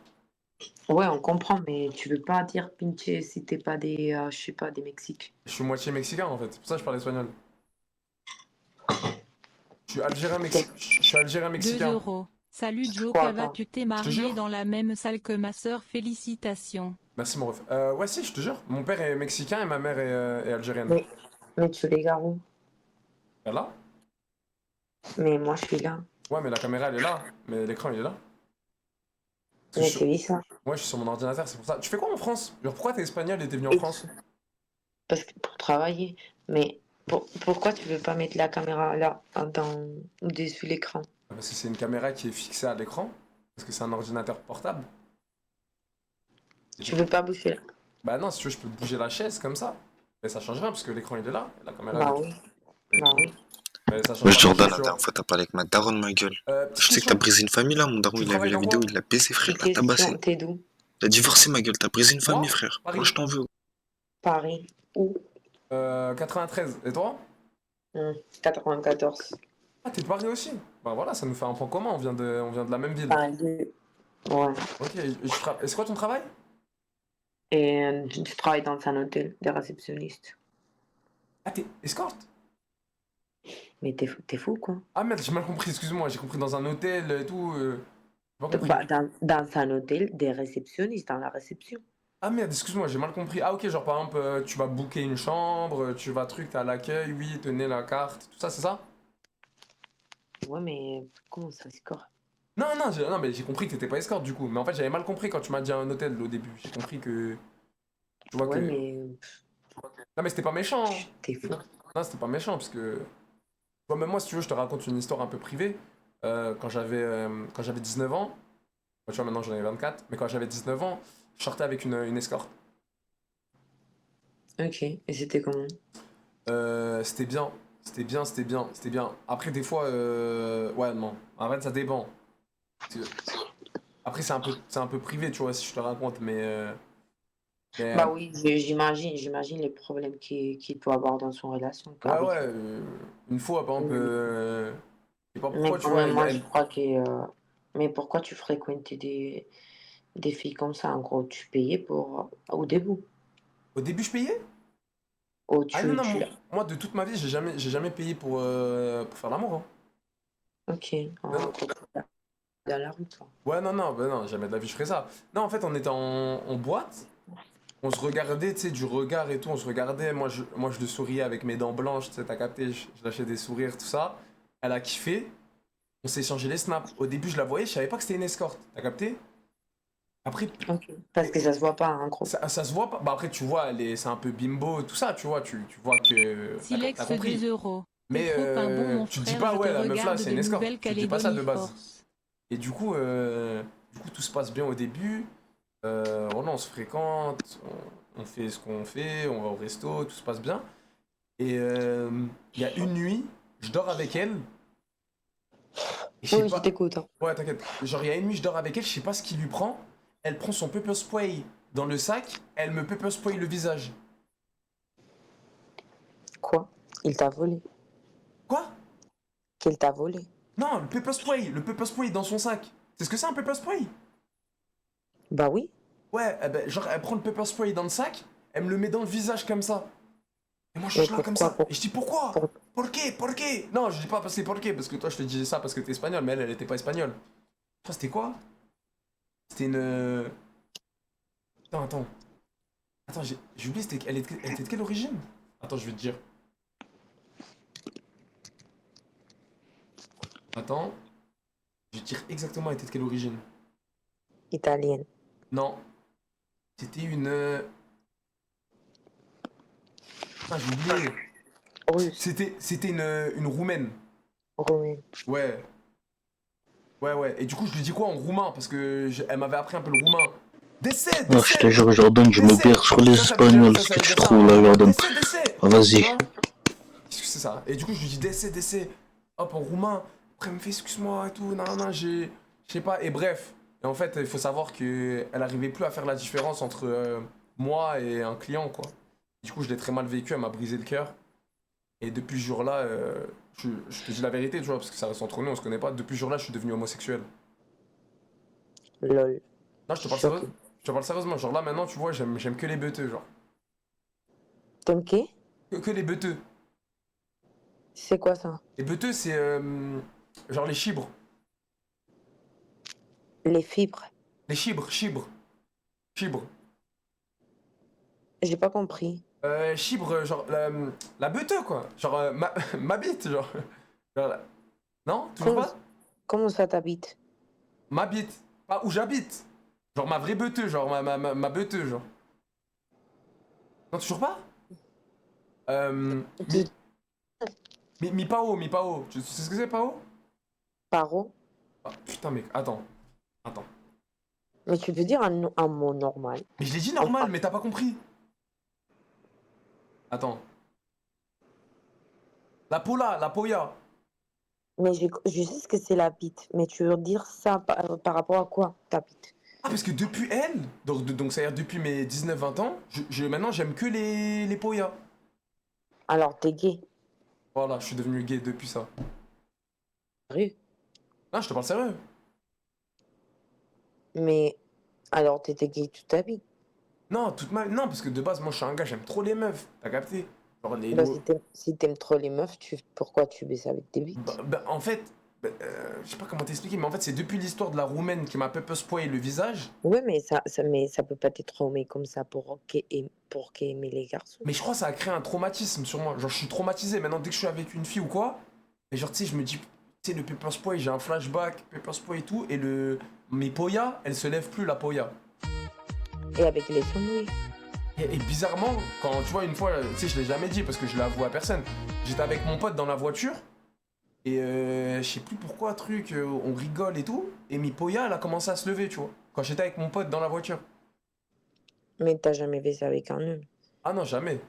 Ouais, on comprend, mais tu peux pas dire pinche si t'es pas des, je sais pas, des Mexiques. Je suis moitié mexicain, en fait. C'est pour ça que je parle espagnol. Je suis algérien 2 mexicain. euros. Salut Joe, Quoi, Cava, attends. tu t'es te marié jure. dans la même salle que ma sœur, félicitations. Merci, mon ref. Ouais, si, je te jure. Mon père est mexicain et ma mère est algérienne. Mais- Mais tu les gardes où? Elle est là? Mais moi je suis là. Ouais, mais la caméra, elle est là. Mais l'écran, il est là. Parce que Mais je suis- tu dis ça. Ouais, je suis sur mon ordinateur, c'est pour ça. Tu fais quoi en France? Genre, pourquoi t'es espagnol et t'es venu en France? Parce que pour travailler. Mais pourquoi tu veux pas mettre la caméra là, dessus l'écran? Parce que c'est une caméra qui est fixée à l'écran. Parce que c'est un ordinateur portable. Tu veux pas bouger là? Bah non, si tu veux, je peux bouger la chaise comme ça. Mais ça change rien parce que l'écran il est là. Et la caméra Bah elle est- oui. elle est- Bah oui. Mais ça change Wesh pas Jordan, grand-chose, la tu vois. dernière fois t'as parlé avec ma daronne, ma gueule. Petite Je sais que question. t'as brisé une famille là, mon daron Tu il a vu travailles la dans vidéo, quoi? il l'a baissé frère, Petite il l'a tabassé. question, t'es d'où? Il a divorcé ma gueule, t'as brisé une famille Moi? frère. Paris. Moi je t'en veux. Paris. Où? 93. Et toi? 94. Ah, t'es de Paris aussi? Bah voilà, ça nous fait un point commun, on vient de la même ville. Paris. Ouais. Ok, et c'est quoi ton travail? Et je travaille dans un hôtel de réceptionniste. Ah, t'es escorte? Mais t'es fou, quoi. Ah merde, j'ai mal compris, excuse-moi, j'ai compris dans un hôtel et tout. J'ai pas compris. Bah, dans un hôtel des réceptionnistes, dans la réception. Ah merde, excuse-moi, j'ai mal compris. Ah ok, genre par exemple, tu vas booker une chambre, tu vas t'es à l'accueil, oui, tenez la carte, tout ça, c'est ça? Ouais, mais comment ça, score? Non, mais j'ai compris que t'étais pas escorte du coup. Mais en fait, j'avais mal compris quand tu m'as dit un hôtel au début. J'ai compris que. Tu vois Ouais, que. mais Non, mais c'était pas méchant. Hein. t'es fou. Non, c'était pas méchant parce que. Tu vois, même moi, si tu veux, je te raconte une histoire un peu privée. Quand j'avais 19 ans, tu vois, maintenant j'en ai 24, mais quand j'avais 19 ans, je sortais avec une escorte. Ok, et c'était comment? C'était bien. C'était bien. Après, des fois, ouais, non. En fait, ça dépend. Après, c'est un peu privé, tu vois, si je te raconte, mais, Bah oui, j'imagine les problèmes qu'il peut avoir dans son relation ouais, avec ouais, elle. une fois, par exemple, je sais pas Mais pourquoi, tu quand vois, même, moi, je crois que... Mais pourquoi tu fréquentais des filles comme ça? En gros, tu payais pour... Au début. au début, je payais? Ou Ah non, non, tu... moi, de toute ma vie, j'ai jamais payé pour faire l'amour, hein. Ok, Non, non. dans la route, quoi. Ouais, non, non, bah non, jamais de la vie, je ferais ça. Non, en fait, on était en boîte, on se regardait, tu sais, du regard et tout, on se regardait, moi, je le souriais avec mes dents blanches, tu sais, t'as capté, je lâchais des sourires, tout ça. Elle a kiffé, on s'est échangé les snaps. Au début, je la voyais, je savais pas que c'était une escorte, t'as capté? Après, Ok, parce que ça se voit pas, en gros. ça se voit pas. Bah après, tu vois, c'est un peu bimbo, tout ça, tu vois, tu vois que. T'as Silex compris. 2 euros. T'es Mais trop un bon mon tu te dis frère, pas, je ouais, te la meuf là, regarde c'est de une escorte. Tu te dis pas ça de Nouvelle-Calédonie base. force. Et du coup, tout se passe bien au début. Voilà, on se fréquente, on fait ce qu'on fait, on va au resto, tout se passe bien. Et il y a une nuit, je dors avec elle. Et je sais Oui, pas. je t'écoute. Hein. Ouais, t'inquiète. Genre, il y a une nuit, je dors avec elle, je sais pas ce qui lui prend. Elle prend son pepper spray dans le sac, elle me pepper spray le visage. Quoi? Il t'a volé. Quoi? Qu'il t'a volé. Non, le pepper spray dans son sac. C'est ce que c'est un pepper spray? Bah oui. Ouais, eh ben, genre, elle prend le pepper spray dans le sac, elle me le met dans le visage comme ça. Et moi, je Mais suis là comme pourquoi, ça. Et je dis pourquoi? ¿Por qué? ¿Por qué? Non, je dis pas parce que por qué, parce que toi, je te disais ça parce que t'es espagnol, mais elle était pas espagnole. Toi, c'était quoi? C'était une. Attends. Attends, j'ai oublié, elle était de quelle origine? Attends, je vais te dire. Attends. Je vais te dire exactement elle était de quelle origine. Italienne. Non. C'était une. Ah, j'ai oublié. Russe. C'était une roumaine. Roumaine. Ouais. Ouais. Et du coup, je lui dis quoi en roumain? Parce que elle m'avait appris un peu le roumain. Décès, Non, je te jure, Jordan, je me perds sur les Espagnols, ce que tu trouves là, Jordan. Décès. Vas-y. Qu'est-ce que c'est ça? Et du coup, je lui dis décès. Hop, en roumain. Après, elle me fait excuse-moi et tout. Non, je sais pas. Et bref. Et en fait, il faut savoir qu'elle arrivait plus à faire la différence entre moi et un client, quoi. Du coup, je l'ai très mal vécu, elle m'a brisé le cœur. Et depuis ce jour-là, je te dis la vérité, tu vois, parce que ça reste entre nous, on se connaît pas. Depuis ce jour-là, je suis devenu homosexuel. Lol. Non, je te parle sérieusement. Genre là, maintenant, tu vois, j'aime que les beuteux, genre. T'aimes qui? Que les beuteux. C'est quoi ça? Les beuteux, c'est genre les chibres. Les fibres. Les chibres. J'ai pas compris. Chibre, genre la beuteux, quoi. Genre ma bite, genre. Non, toujours pas? Comment ça t'habite? Ma bite. Pas où j'habite. Genre ma vraie beuteux, genre ma beuteux, genre. Non, toujours pas? Mi Pao. Tu sais ce que c'est, Pao? Paro? Ah, putain, mec, attends. Mais tu peux dire un mot normal. Mais je l'ai dit normal, mais t'as pas compris. Attends. La polla. Mais je sais ce que c'est la bite. Mais tu veux dire ça par rapport à quoi, ta bite? Ah, parce que depuis elle, donc ça veut dire depuis mes 19-20 ans, maintenant j'aime que les poyas. Alors, t'es gay. Voilà, je suis devenu gay depuis ça. Sérieux? Non, je te parle sérieux. Mais alors, t'étais gay toute ta vie. Non, non, parce que de base, moi, je suis un gars, j'aime trop les meufs. T'as capté? Genre les Bah, si t'aimes trop les meufs, pourquoi tu baisses avec des bites? En fait, je sais pas comment t'expliquer, mais en fait, c'est depuis l'histoire de la roumaine qui m'a pepper le visage. Ouais, mais ça peut pas t'être traumé comme ça pour qu'aimer les garçons. Mais je crois que ça a créé un traumatisme sur moi. Genre, je suis traumatisé. Maintenant, dès que je suis avec une fille ou quoi, et genre, tu sais, je me dis, tu sais, le pepper spray, j'ai un flashback, pepper spray et tout, et mes poyas, elles se lèvent plus, la poya. Et avec les hommes, oui. Et bizarrement, quand tu vois, une fois, tu sais, je l'ai jamais dit parce que je l'avoue à personne. J'étais avec mon pote dans la voiture, et je sais plus pourquoi, on rigole et tout, et mes poya, elle a commencé à se lever, tu vois, quand j'étais avec mon pote dans la voiture. Mais t'as jamais baisé avec un homme? Ah non, jamais.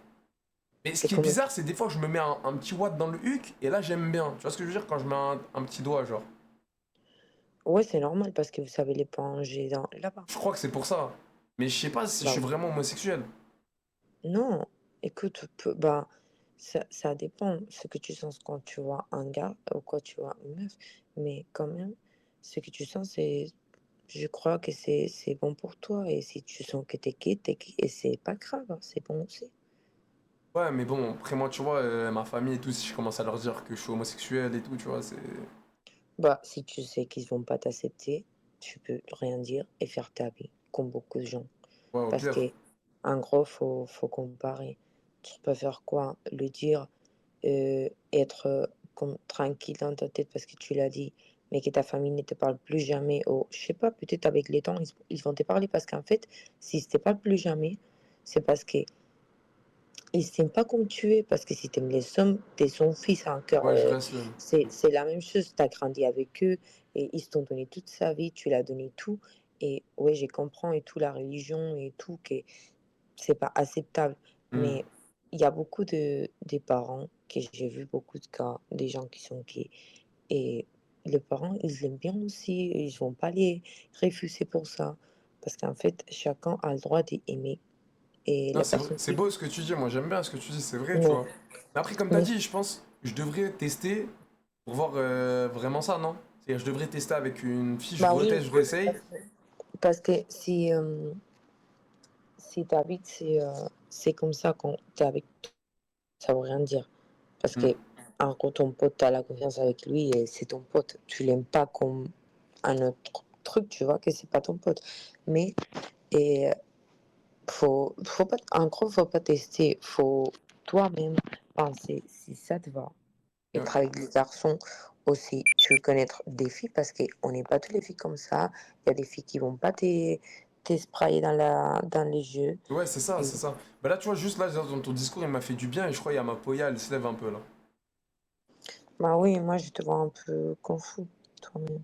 Mais ce qui est bizarre, c'est des fois que je me mets un petit watt dans le huc, et là j'aime bien. Tu vois ce que je veux dire quand je mets un petit doigt, genre. Ouais, c'est normal parce que vous savez les plonger là-bas. Je crois que c'est pour ça. Mais je sais pas si je suis vraiment homosexuel. Non, écoute, ça dépend ce que tu sens quand tu vois un gars ou quand tu vois une meuf. Mais quand même, ce que tu sens, je crois que c'est bon pour toi. Et si tu sens que t'es gay, et c'est pas grave, hein, c'est bon aussi. Ouais, mais bon, après moi, tu vois, ma famille et tout, si je commence à leur dire que je suis homosexuel et tout, tu vois, c'est... Bah, si tu sais qu'ils vont pas t'accepter, tu peux rien dire et faire ta vie, comme beaucoup de gens. Ouais, au Parce pire. que, en gros, faut comparer. Tu peux faire quoi? Le dire, être comme tranquille dans ta tête parce que tu l'as dit, mais que ta famille ne te parle plus jamais. Ou, je sais pas, peut-être avec les temps, ils vont te parler parce qu'en fait, s'ils ne te parlent plus jamais, c'est parce que ils s'aiment pas comme tu es, parce que si tu aimes les hommes, t'es son fils encore. Ouais, je reste le... C'est la même chose, tu as grandi avec eux et ils t'ont donné toute sa vie, tu l'as donné tout. Et ouais, je comprends et tout, la religion et tout, que c'est pas acceptable. Mais il y a beaucoup des parents, que j'ai vu beaucoup de cas, des gens qui sont gays. Et les parents, ils aiment bien aussi, ils vont pas les refuser pour ça. Parce qu'en fait, chacun a le droit d'aimer. Et Non, la personne c'est beau ce que tu dis, moi j'aime bien ce que tu dis, c'est vrai, tu Mais- vois. Mais après, comme t'as dit, je pense que je devrais tester pour voir vraiment ça, non? C'est-à-dire, je devrais tester avec une fille, je Bah oui, reteste, je réessaye. parce que si t'habites, c'est comme ça quand t'es avec, ça veut rien dire. Parce que quand ton pote, t'as la confiance avec lui et c'est ton pote, tu l'aimes pas comme un autre truc, tu vois que c'est pas ton pote. Mais et faut pas, en gros, faut pas tester, faut toi-même penser si ça te va. Être avec des garçons aussi, tu veux connaître des filles parce qu'on n'est pas toutes les filles comme ça. Il y a des filles qui vont pas te sprayer dans les yeux. Ouais, c'est ça, c'est ça. Bah là, tu vois, juste là, dans ton discours, il m'a fait du bien et je crois qu'il y a ma poya, elle se lève un peu là. Bah oui, moi je te vois un peu confus, toi-même.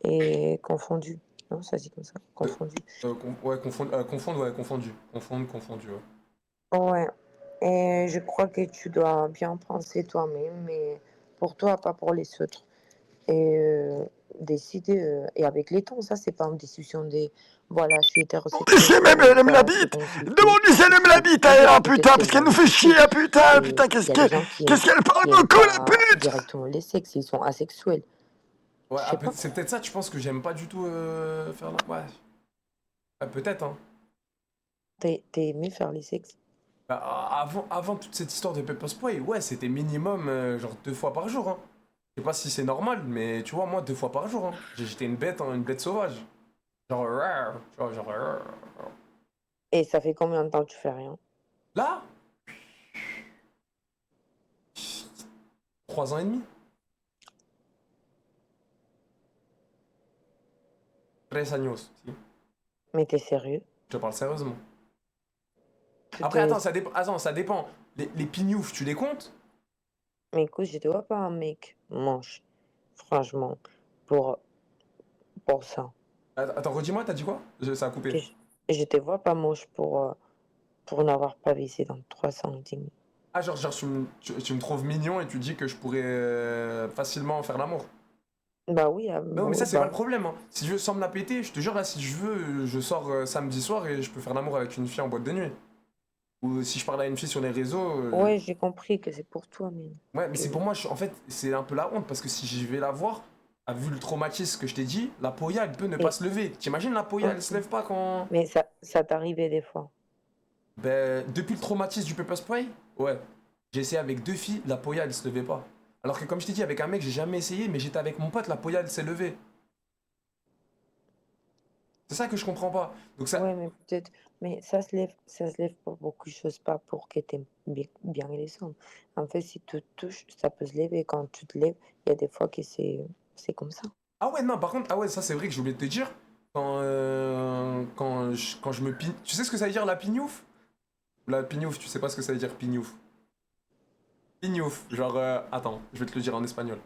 Et confondu. Non, ça se dit comme ça, confondu. Ouais, confondre, ouais, confondu. Confondu, ouais. Ouais. Et je crois que tu dois bien penser toi-même, mais pour toi, pas pour les autres. Et décider, et avec les temps, ça, c'est pas une discussion de voilà, je suis hétérosexuel. Si même elle aime la bite, demande-lui si elle aime la bite à elle, hein, putain, parce qu'elle nous fait chier, ah, putain, putain, qu'est-ce qu'elle parle beaucoup, la pute! Directement les sexes, ils sont asexuels. Ouais, c'est peut-être ça, tu penses que j'aime pas du tout faire la... Ouais. Ouais, peut-être, hein. T'as aimé faire les sexes? Bah, avant toute cette histoire de pepper spray, ouais, c'était minimum genre 2 fois par jour, hein. Je sais pas si c'est normal, mais tu vois, moi, 2 fois par jour, hein. J'étais une bête, hein, une bête sauvage. Genre, tu vois, genre... Et ça fait combien de temps que tu fais rien? Là 3 ans et demi. 3 años, si. Mais t'es sérieux? Je te parle sérieusement. Après, attends, ça dépend. Les pignoufs, tu les comptes? Mais écoute, je te vois pas un mec moche, franchement, pour ça. Attends, redis-moi, t'as dit quoi? Ça a coupé. Je te vois pas moche pour n'avoir pas visé dans 310 000. Ah, genre tu me trouves mignon et tu dis que je pourrais facilement faire l'amour. Bah oui. Non, mais ça, c'est pas le problème, hein. Si je veux sans me la péter, je te jure, là, si je veux, je sors samedi soir et je peux faire l'amour avec une fille en boîte de nuit. Ou si je parle à une fille sur les réseaux. Ouais, j'ai compris que c'est pour toi, mais. Ouais, mais c'est pour moi, en fait, c'est un peu la honte parce que si je vais la voir, vu le traumatisme que je t'ai dit, la polla, elle peut ne pas se lever. T'imagines la polla, elle se lève pas quand. Mais ça t'arrivait des fois. Ben, depuis le traumatisme du pepper spray, ouais. J'ai essayé avec 2 filles, la polla, elle se levait pas. Alors que comme je t'ai dit, avec un mec, j'ai jamais essayé, mais j'étais avec mon pote, la polla, elle s'est levée. C'est ça que je comprends pas. Donc ça. Ouais, mais peut-être. Mais ça se lève pour beaucoup de choses, pas pour que t'aimes bien les sons. En fait, si tu te touches, ça peut se lever. Quand tu te lèves, il y a des fois que c'est comme ça. Ah ouais, non, par contre, ah ouais, ça c'est vrai que j'ai oublié de te dire. Quand je me pigne. Tu sais ce que ça veut dire la pignouf? La pignouf, tu sais pas ce que ça veut dire pignouf? Pignouf, genre. Attends, je vais te le dire en espagnol.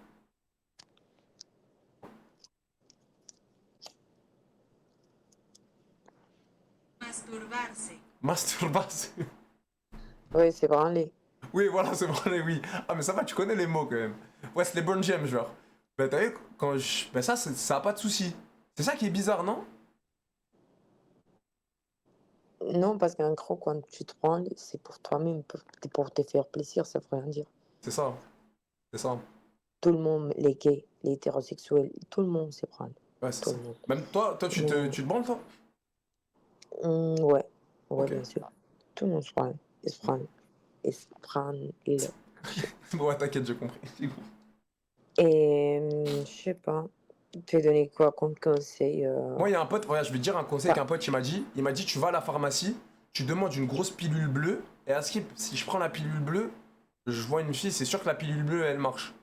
Masturbarse. Masturbarse. Oui, c'est branlé. Oui, voilà, c'est vrai, oui. Ah, mais ça va, tu connais les mots quand même. Ouais, c'est les bonnes gemmes, genre. Bah, t'as vu, quand je. Bah, ça a pas de souci. C'est ça qui est bizarre, non? Non, parce qu'en gros, quand tu te branles, c'est pour toi-même, pour te faire plaisir, ça veut rien dire. C'est ça. C'est ça. Tout le monde, les gays, les hétérosexuels, tout le monde se branle. Ouais, c'est Tout ça. le monde. Même toi, tu te branles, toi? Ouais, Ok. bien sûr. Tout le monde se branle. Il se branle. Il se branle. Ouais, t'inquiète, j'ai compris. Et je sais pas, tu as donné quoi comme conseil Moi, il y a un pote, voilà, je vais te dire un conseil qu'un pote il m'a dit, tu vas à la pharmacie, tu demandes une grosse pilule bleue, et à Skip, si je prends la pilule bleue, je vois une fille, c'est sûr que la pilule bleue, elle marche.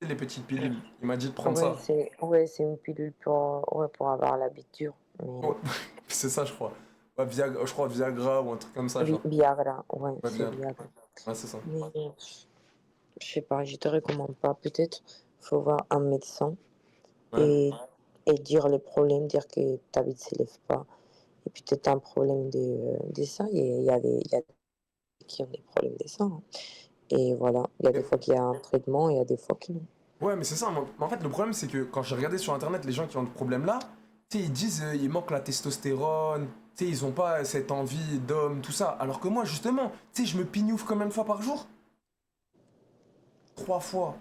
C'est les petites pilules. Il m'a dit de prendre ça. C'est une pilule pour avoir l'habitude. Mais... Ouais, c'est ça, je crois. Ouais, Viagra, je crois Viagra ou un truc comme ça. Genre. Viagra, ouais, Ouais, c'est Viagra. Ouais, c'est ça. Mais je sais pas, je te recommande pas. Peut-être faut voir un médecin et dire le problème, dire que ta vie ne s'élève pas. Et puis peut-être un problème de sein. Il y a des qui ont des problèmes de sein. Et voilà, il y a des fois qu'il y a un traitement et il y a des fois qu'il non. Ouais, mais c'est ça. En fait, le problème, c'est que quand j'ai regardé sur internet les gens qui ont ce problème-là, tu sais, ils disent il manque la testostérone, tu sais, ils ont pas cette envie d'homme, tout ça. Alors que moi, justement, tu sais, je me pignouffe combien de fois par jour? 3 fois.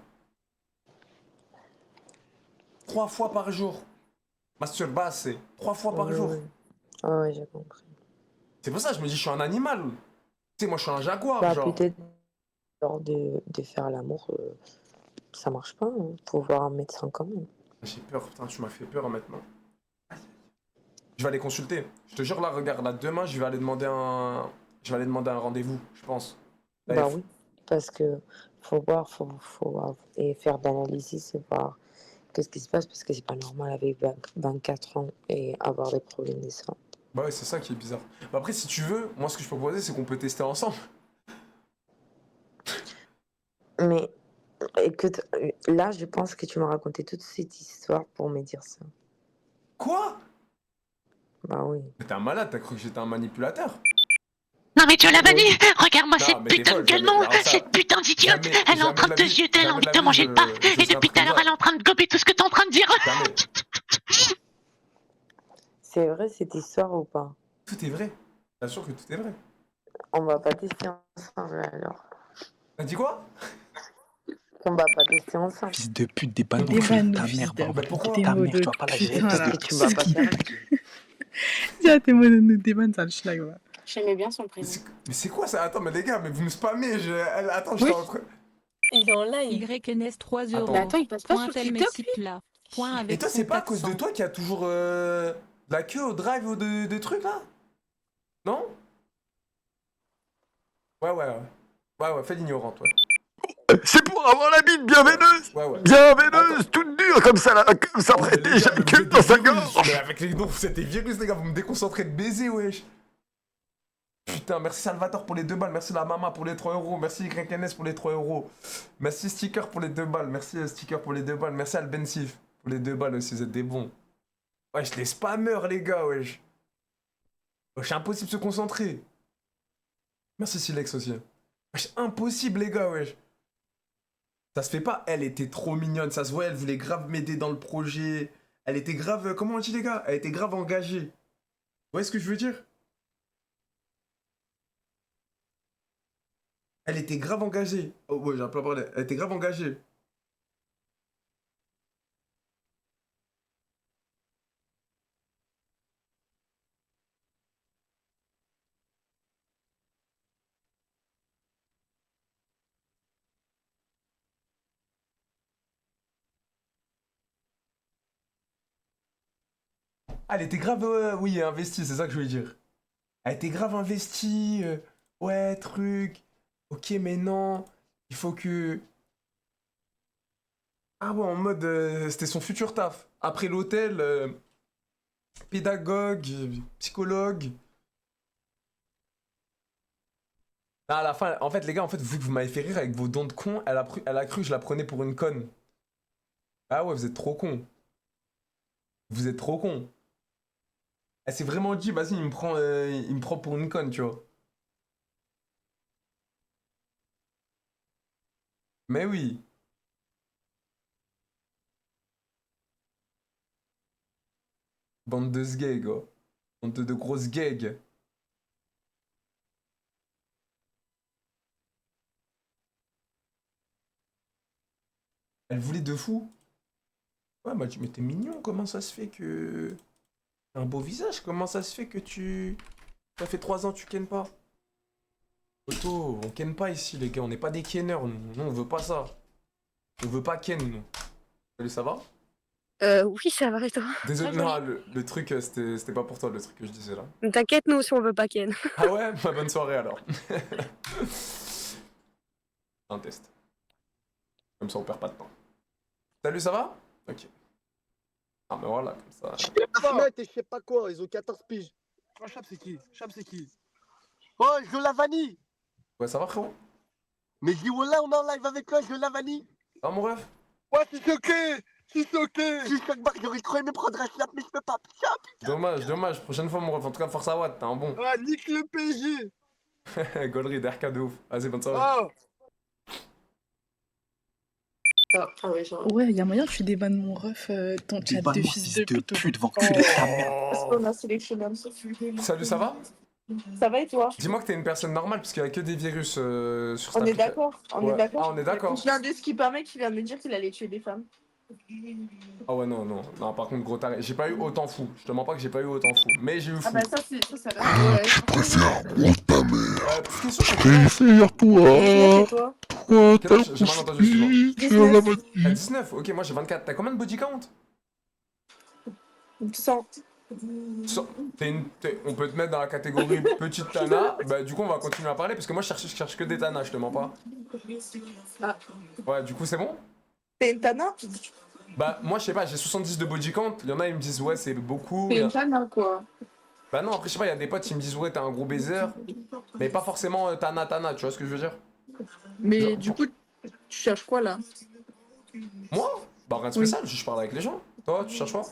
3 fois par jour. Masturbasse, c'est 3 fois par jour. Ouais, j'ai compris. C'est pour ça que je me dis, je suis un animal. Tu sais, moi, je suis un jaguar, Bah, genre. peut-être lors de faire l'amour, ça marche pas. Hein. Faut voir un médecin quand même. J'ai peur, putain, tu m'as fait peur maintenant. Je vais aller consulter. Je te jure, là, regarde, là, demain, je vais aller demander un rendez-vous, je pense. Bah oui, parce que faut voir et faire d'analyse et voir qu'est-ce qui se passe, parce que c'est pas normal avec 24 ans et avoir des problèmes de sang. Bah ouais, c'est ça qui est bizarre. Bah après, si tu veux, moi, ce que je peux proposer, c'est qu'on peut tester ensemble. Mais écoute, là, je pense que tu m'as raconté toute cette histoire pour me dire ça. Quoi? Bah oui. Mais t'es un malade, t'as cru que j'étais un manipulateur? Non mais tu l'as banni. Regarde-moi Non, cette mais t'es putain de folle, gueule, non, cette putain d'idiote. Elle est en train de te zioter, elle a envie de te manger le pain. Et depuis tout à l'heure, elle est en train de gober tout ce que t'es en train de dire. C'est vrai cette histoire ou pas? Tout est vrai. Bien sûr que tout est vrai. On va pas tester ensemble alors. T'as dit quoi? On va pas tester ensemble. Fils de pute, des panneaux, Débanne, ta fils mère, de- va Bah, pourquoi ta mère, tu vas pas la gérer. Parce que tu vas pas faire. Tiens, t'es moi de nous débanne, ça le schlag, ouais. J'aimais bien son prénom. Mais c'est quoi ça? Attends, mais les gars, mais vous me spammez. Attends, je suis en train. Il est en live. YNS 3 Attends. euros. Mais attends, il passe pas Point sur tel TikTok, Messi plat. Point Et avec toi, c'est pas à cause de accent. toi qu'il y a toujours la queue au drive ou de trucs là? Non? Ouais, fais l'ignorante, ouais. C'est pour avoir la bite bien veineuse. Ouais. Bien veineuse, toute dure comme ça, là, comme ça, prête déjà que dans sa gorge. Mais avec les noms, vous êtes des virus, les gars, vous me déconcentrez de baiser, wesh. Putain, merci Salvatore pour les 2 balles, merci la Mama pour les 3 euros, merci YNS pour les 3 euros, merci Sticker pour les 2 balles, merci Sticker pour les 2 balles, merci Albensif pour les 2 balles aussi, vous êtes des bons. Wesh, les spammers, les gars, wesh. Wesh, impossible de se concentrer. Merci Silex aussi. Wesh, impossible, les gars, wesh. Ça se fait pas, elle était trop mignonne, ça se voit, elle voulait grave m'aider dans le projet. Elle était grave, comment on dit les gars? Elle était grave engagée. Vous voyez ce que je veux dire? Elle était grave engagée. Oh ouais, j'ai un peu parlé. Elle était grave engagée. Ah, elle était grave, oui, investie, c'est ça que je voulais dire. Elle était grave investie. Ouais, truc. Ok, mais non. Il faut que. Ah ouais, en mode, c'était son futur taf. Après l'hôtel, pédagogue, psychologue. Ah, à la fin, en fait, les gars, en fait, vu que vous m'avez fait rire avec vos dons de con, elle a cru que je la prenais pour une conne. Ah ouais, vous êtes trop con. Vous êtes trop con. Elle s'est vraiment dit, vas-y, il me prend pour une conne, tu vois. Mais oui. Bande de sgays, gars. Bande de grosses gags. Elle voulait de fou. Ouais, bah, mais t'es mignon, comment ça se fait que. Un beau visage, comment ça se fait que tu. Ça fait 3 ans que tu kennes pas? Otto, on ken pas ici, les gars, on n'est pas des kenners, nous. Nous, on veut pas ça. On veut pas ken, nous. Salut, ça va? Oui, ça va et toi? Désolé, non, le truc, c'était pas pour toi, le truc que je disais là. T'inquiète, nous aussi on veut pas Ken. Ah ouais? Bah, bonne soirée alors. Un test. Comme ça, on perd pas de temps. Salut, ça va? Ok. Ah, mais voilà, comme ça. Et je sais pas quoi, ils ont 14 piges. Oh, Chap, c'est qui? Chap, c'est qui? Oh, je la vanille. Ouais, ça va, frérot? Mais dis, voilà, on est en live avec toi, je la vanille. Ah, mon ref? Ouais, je suis choqué. Je suis choqué. Je suis choqué, j'aurais trop aimé prendre un snap, mais je peux pas. Dommage, dommage. Prochaine fois, mon ref. En tout cas, force à Watt, t'es un bon. Ouais, nique le PSG. Gaulerie, d'RK de ouf. Vas-y, bonne soirée. Oh. Ouais, y a moyen que tu débannes mon ref, ton chat de fils de pute. Parce qu'on a sélectionné un peu. Salut, ça va? Ça va et toi? Dis-moi que t'es une personne normale, parce qu'il y a que des virus sur On ta est d'accord, on Ouais. est d'accord. Ah, on est d'accord. Je viens de skipper un mec qui vient me dire qu'il allait tuer des femmes. Ah ouais, non, non. Non, par contre, gros taré. J'ai pas eu autant fou. Je te mens pas que j'ai pas eu autant fou. Mais j'ai eu fou. Ah bah ça va. Ouais. Je préfère rendre ta mère. Petite question. Je préfère toi. Pourquoi Quel t'as âge? J'ai mal entendu, excuse-moi. sur la matière. T'as 19. Ok, moi j'ai 24. T'as combien de body count? 100. On peut te mettre dans la catégorie petite Tana. Bah, du coup, on va continuer à parler parce que moi je cherche que des Tanas, je te mens pas. Ah. Ouais, du coup, c'est bon? T'es une Tana? Bah, moi je sais pas, j'ai 70 de body count. Il y en a, ils me disent ouais, c'est beaucoup. T'es une Tana quoi? Bah, non, après, je sais pas, il y a des potes, ils me disent ouais, t'es un gros baiser. Mais pas forcément Tana, tu vois ce que je veux dire? Mais du coup, tu cherches quoi là? Moi? Bah, rien de spécial, je parle avec les gens. Toi, tu cherches quoi?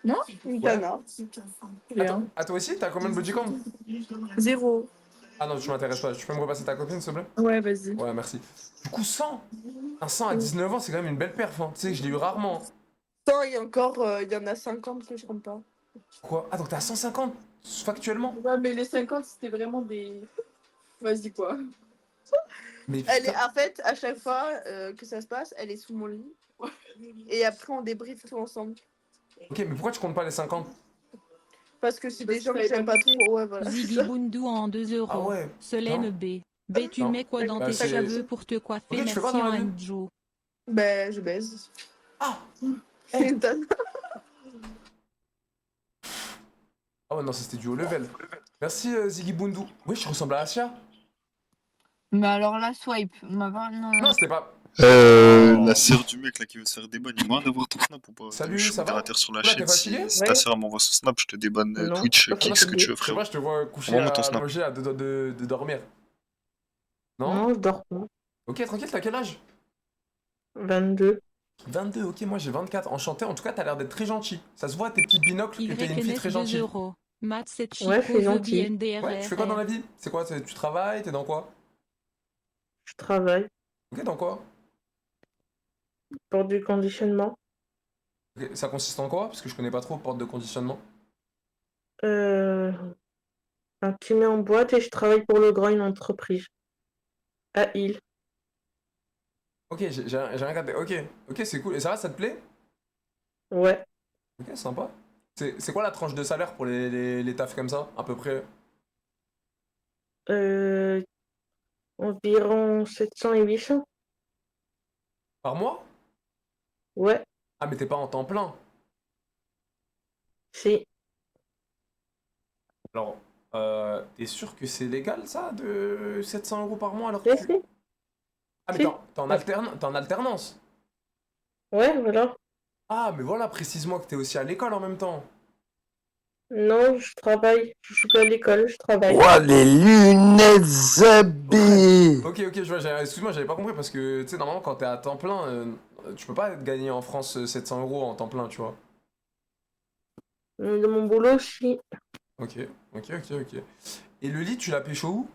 Non? Une Tana. Ah, toi aussi? T'as combien de body count? 0. Ah non, tu m'intéresses pas. Tu peux me repasser ta copine, s'il te plaît? Ouais, vas-y. Ouais, merci. Du coup, 100. Un 100 à 19 ans, c'est quand même une belle perf. Hein. Tu sais que je l'ai eu rarement. 100 et encore, il y en a 50 que je compte pas. Quoi? Ah, donc t'es à 150 factuellement? Ouais, mais les 50, c'était vraiment des. Vas-y, quoi. Mais Elle est, en fait, à chaque fois que ça se passe, elle est sous mon lit. Et après, on débriefe tout ensemble. Ok, mais pourquoi tu comptes pas les 50? Parce que c'est des gens que j'aime pas trop. Ouais, voilà. Ziggy Bundu en 2 €. Ah ouais. Solène Non. B. B, tu Non. mets quoi dans Bah, tes c'est- cheveux pour te coiffer? Ok, tu fais quoi Merci dans la vie? Anjo. Ben, je baise. Ah. C'est une Tana. Ah ouais, non, ça c'était du haut level. Merci Ziggy Bundu. Oui, je ressemble à Asia. Mais alors là, swipe. Non. Non, c'était pas. La sœur du mec là qui veut se faire déban, il y a moyen d'avoir ton snap ou pas? Salut, Je suis ça va? modérateur sur la Ouais, t'es chaîne. fatigué? Si ta sœur m'envoie son snap, je te débanne Non. Twitch, Moi, Kick, ce que tu veux, Je sais frérot. pas, je te vois coucher Envoie-moi ton snap. allongé à deux doigts de dormir. Non? Non, je dors pas. Ok, tranquille, t'as quel âge? 22. 22, ok, moi j'ai 24. Enchanté, en tout cas, t'as l'air d'être très gentil. Ça se voit à tes petits binocles que t'es une fille très YNS 2 gentille. €. Math 7 Ouais, Chico, c'est gentil. NDRR. Ouais, tu fais quoi dans la vie? C'est quoi? Tu travailles? T'es dans quoi? Je travaille Ok, dans quoi? pour du conditionnement. Ok, ça consiste en quoi? Parce que je connais pas trop porte de conditionnement. Un petit met en boîte et je travaille pour le grand, une entreprise. À il. Ok, j'ai rien capté. Ok, c'est cool. Et ça va, ça te plaît? Ouais. Ok, sympa. C'est quoi la tranche de salaire pour les tafs comme ça, à peu près? Environ 700 et 800. Par mois? Ouais. Ah, mais t'es pas en temps plein. Si. Alors, t'es sûr que c'est légal ça, de 700 € par mois alors que tu... Ah, mais Si. t'es en alternance? Ouais, voilà. Ah, mais voilà, précise-moi que t'es aussi à l'école en même temps. Non, je travaille. Je suis pas à l'école, je travaille. Ouah, les lunettes Zabi. Ok, je vois, excuse-moi, j'avais pas compris parce que, tu sais, normalement, quand t'es à temps plein, tu peux pas gagner en France 700 € en temps plein, tu vois. De mon boulot, si. Ok. Et le lit, tu l'as pécho où?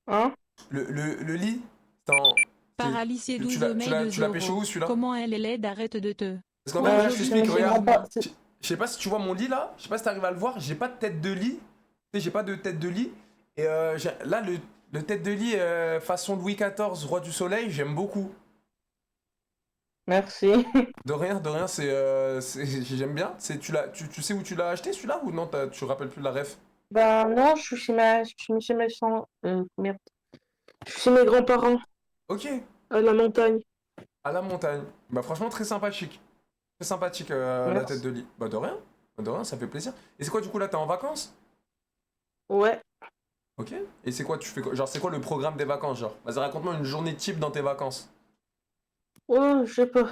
Hein? Le lit, c'est en... Paralysé tu 12 l'as- mai tu l'as- 2 tu l'as pécho euros. où, celui-là? Comment elle est laide, arrête de te. Parce qu'en fait, je t'explique, je regarde. comprends pas. Je sais pas si tu vois mon lit là, je sais pas si t'arrives à le voir, j'ai pas de tête de lit. Tu sais, j'ai pas de tête de lit. Et là, le tête de lit façon Louis XIV, roi du soleil, j'aime beaucoup. Merci. De rien, j'aime bien. Tu sais où tu l'as acheté celui-là ou non, tu te rappelles plus de la ref? Bah non, je suis chez mes merde. Je suis chez mes grands-parents, Ok, à la montagne. à la montagne. Bah franchement, très sympathique. Très sympathique la Merci. tête de lit. Bah de rien, ça fait plaisir. Et c'est quoi du coup là, t'es en vacances? Ouais. Ok. Et c'est quoi, tu fais quoi? Genre, c'est quoi le programme des vacances, genre? Vas-y, raconte-moi une journée type dans tes vacances. Oh, je sais pas.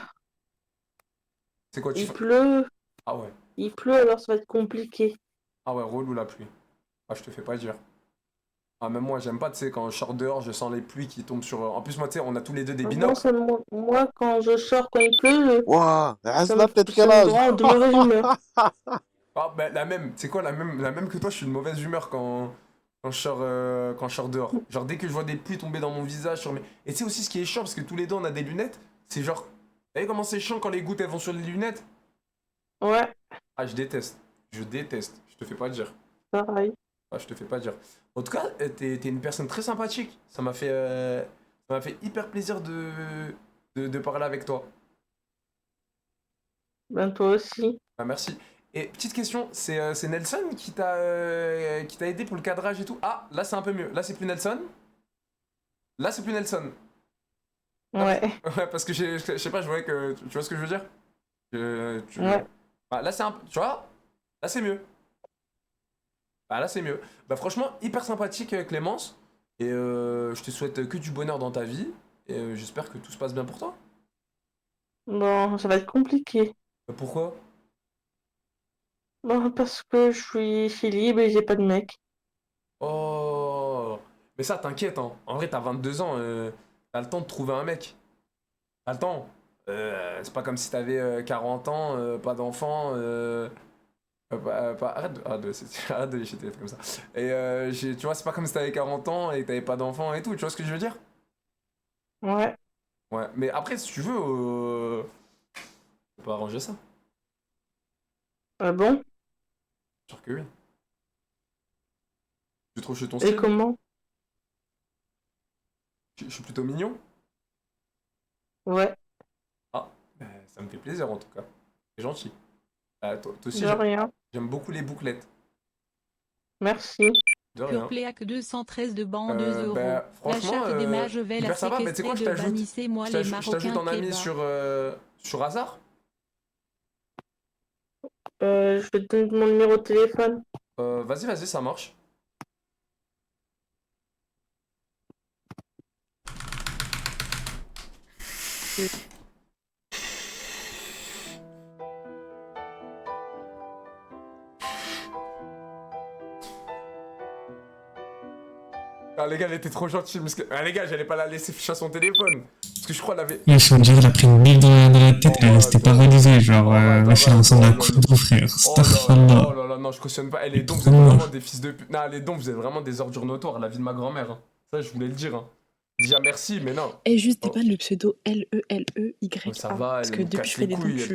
C'est quoi, tu Il fais? pleut. Ah ouais. Il pleut, alors ça va être compliqué. Ah ouais, relou la pluie. Ah, je te fais pas dire. Ah, même moi, j'aime pas, tu sais, quand je sors dehors, je sens les pluies qui tombent sur... En plus, moi, tu sais, on a tous les deux des binocles. Moi, quand je sors, quand il pleut, Ouah, ça Razna, me peut-être quel âge? rend de mauvaise humeur. Ah, bah, la même. C'est quoi, la même que toi, je suis de mauvaise humeur quand je sors dehors. Genre, dès que je vois des pluies tomber dans mon visage, sur mes... Et tu sais aussi, ce qui est chiant, parce que tous les deux, on a des lunettes, c'est genre... Vous savez comment c'est chiant quand les gouttes, elles vont sur les lunettes? Ouais, Ah, je déteste. Je te fais pas dire. pareil. Ah, je te fais pas dire. En tout cas, t'es une personne très sympathique. Ça m'a fait hyper plaisir de parler avec toi. Ben toi aussi. Ah, merci. Et petite question, c'est Nelson qui t'a aidé pour le cadrage et tout? Ah, là c'est un peu mieux. Là c'est plus Nelson. Là c'est plus Nelson. Ouais. Ouais, parce que je sais pas, je voyais que... Tu vois ce que je veux dire? Ouais. Ah, là c'est un... Tu vois? Là c'est mieux. Bah là c'est mieux. Bah franchement, hyper sympathique Clémence. Et je te souhaite que du bonheur dans ta vie. Et j'espère que tout se passe bien pour toi. Bon, ça va être compliqué. Pourquoi? Bon, parce que je suis libre et j'ai pas de mec. Oh. Mais ça t'inquiète, hein. En vrai t'as 22 ans, t'as le temps de trouver un mec. T'as le temps. C'est pas comme si t'avais 40 ans, pas d'enfant, arrête de lécher tes téléphone comme ça. Et tu vois, c'est pas comme si t'avais 40 ans et que t'avais pas d'enfant et tout, tu vois ce que je veux dire? Ouais. Ouais, mais après, si tu veux, on peut arranger ça. Ah bon? Sûr que oui. Tu trouves chez ton Et style? comment? Je suis plutôt mignon? Ouais. Ah, ça me fait plaisir en tout cas. C'est gentil. Toi aussi, De rien. j'aime beaucoup les bouclettes. Merci. De rien. Purpléac 213 de ban 2 euros. Bah, La franchement, charte des mages veut la hyper sympa. Mais tu sais quoi, séquestrer de bannissez-moi les je t'ajoute Marocains en ami kebab. sur hasard? Je vais te donner mon numéro de téléphone. Vas-y, ça marche. Ah les gars, elle était trop gentille. Ah les gars, j'allais pas la laisser ficher à son téléphone. Parce que je crois qu'elle avait... Ouais, on dirait qu'elle a pris une bille dans la tête, elle est restée paralysée, genre, wesh, elle ressemble à Koudrou, frère. Astaghfirullah. Oh là là, non, je cautionne pas. Les dons, vous êtes vraiment des fils de pute. Non, les dons, vous êtes vraiment des ordures notoires, la vie de ma grand-mère. Hein. Ça, je voulais le dire. Hein. Déjà merci, mais non. Et juste dépanne le pseudo L-E-L-E-Y-A. Ça va, Parce elle que nous depuis que casse je fais les des dons, couilles. je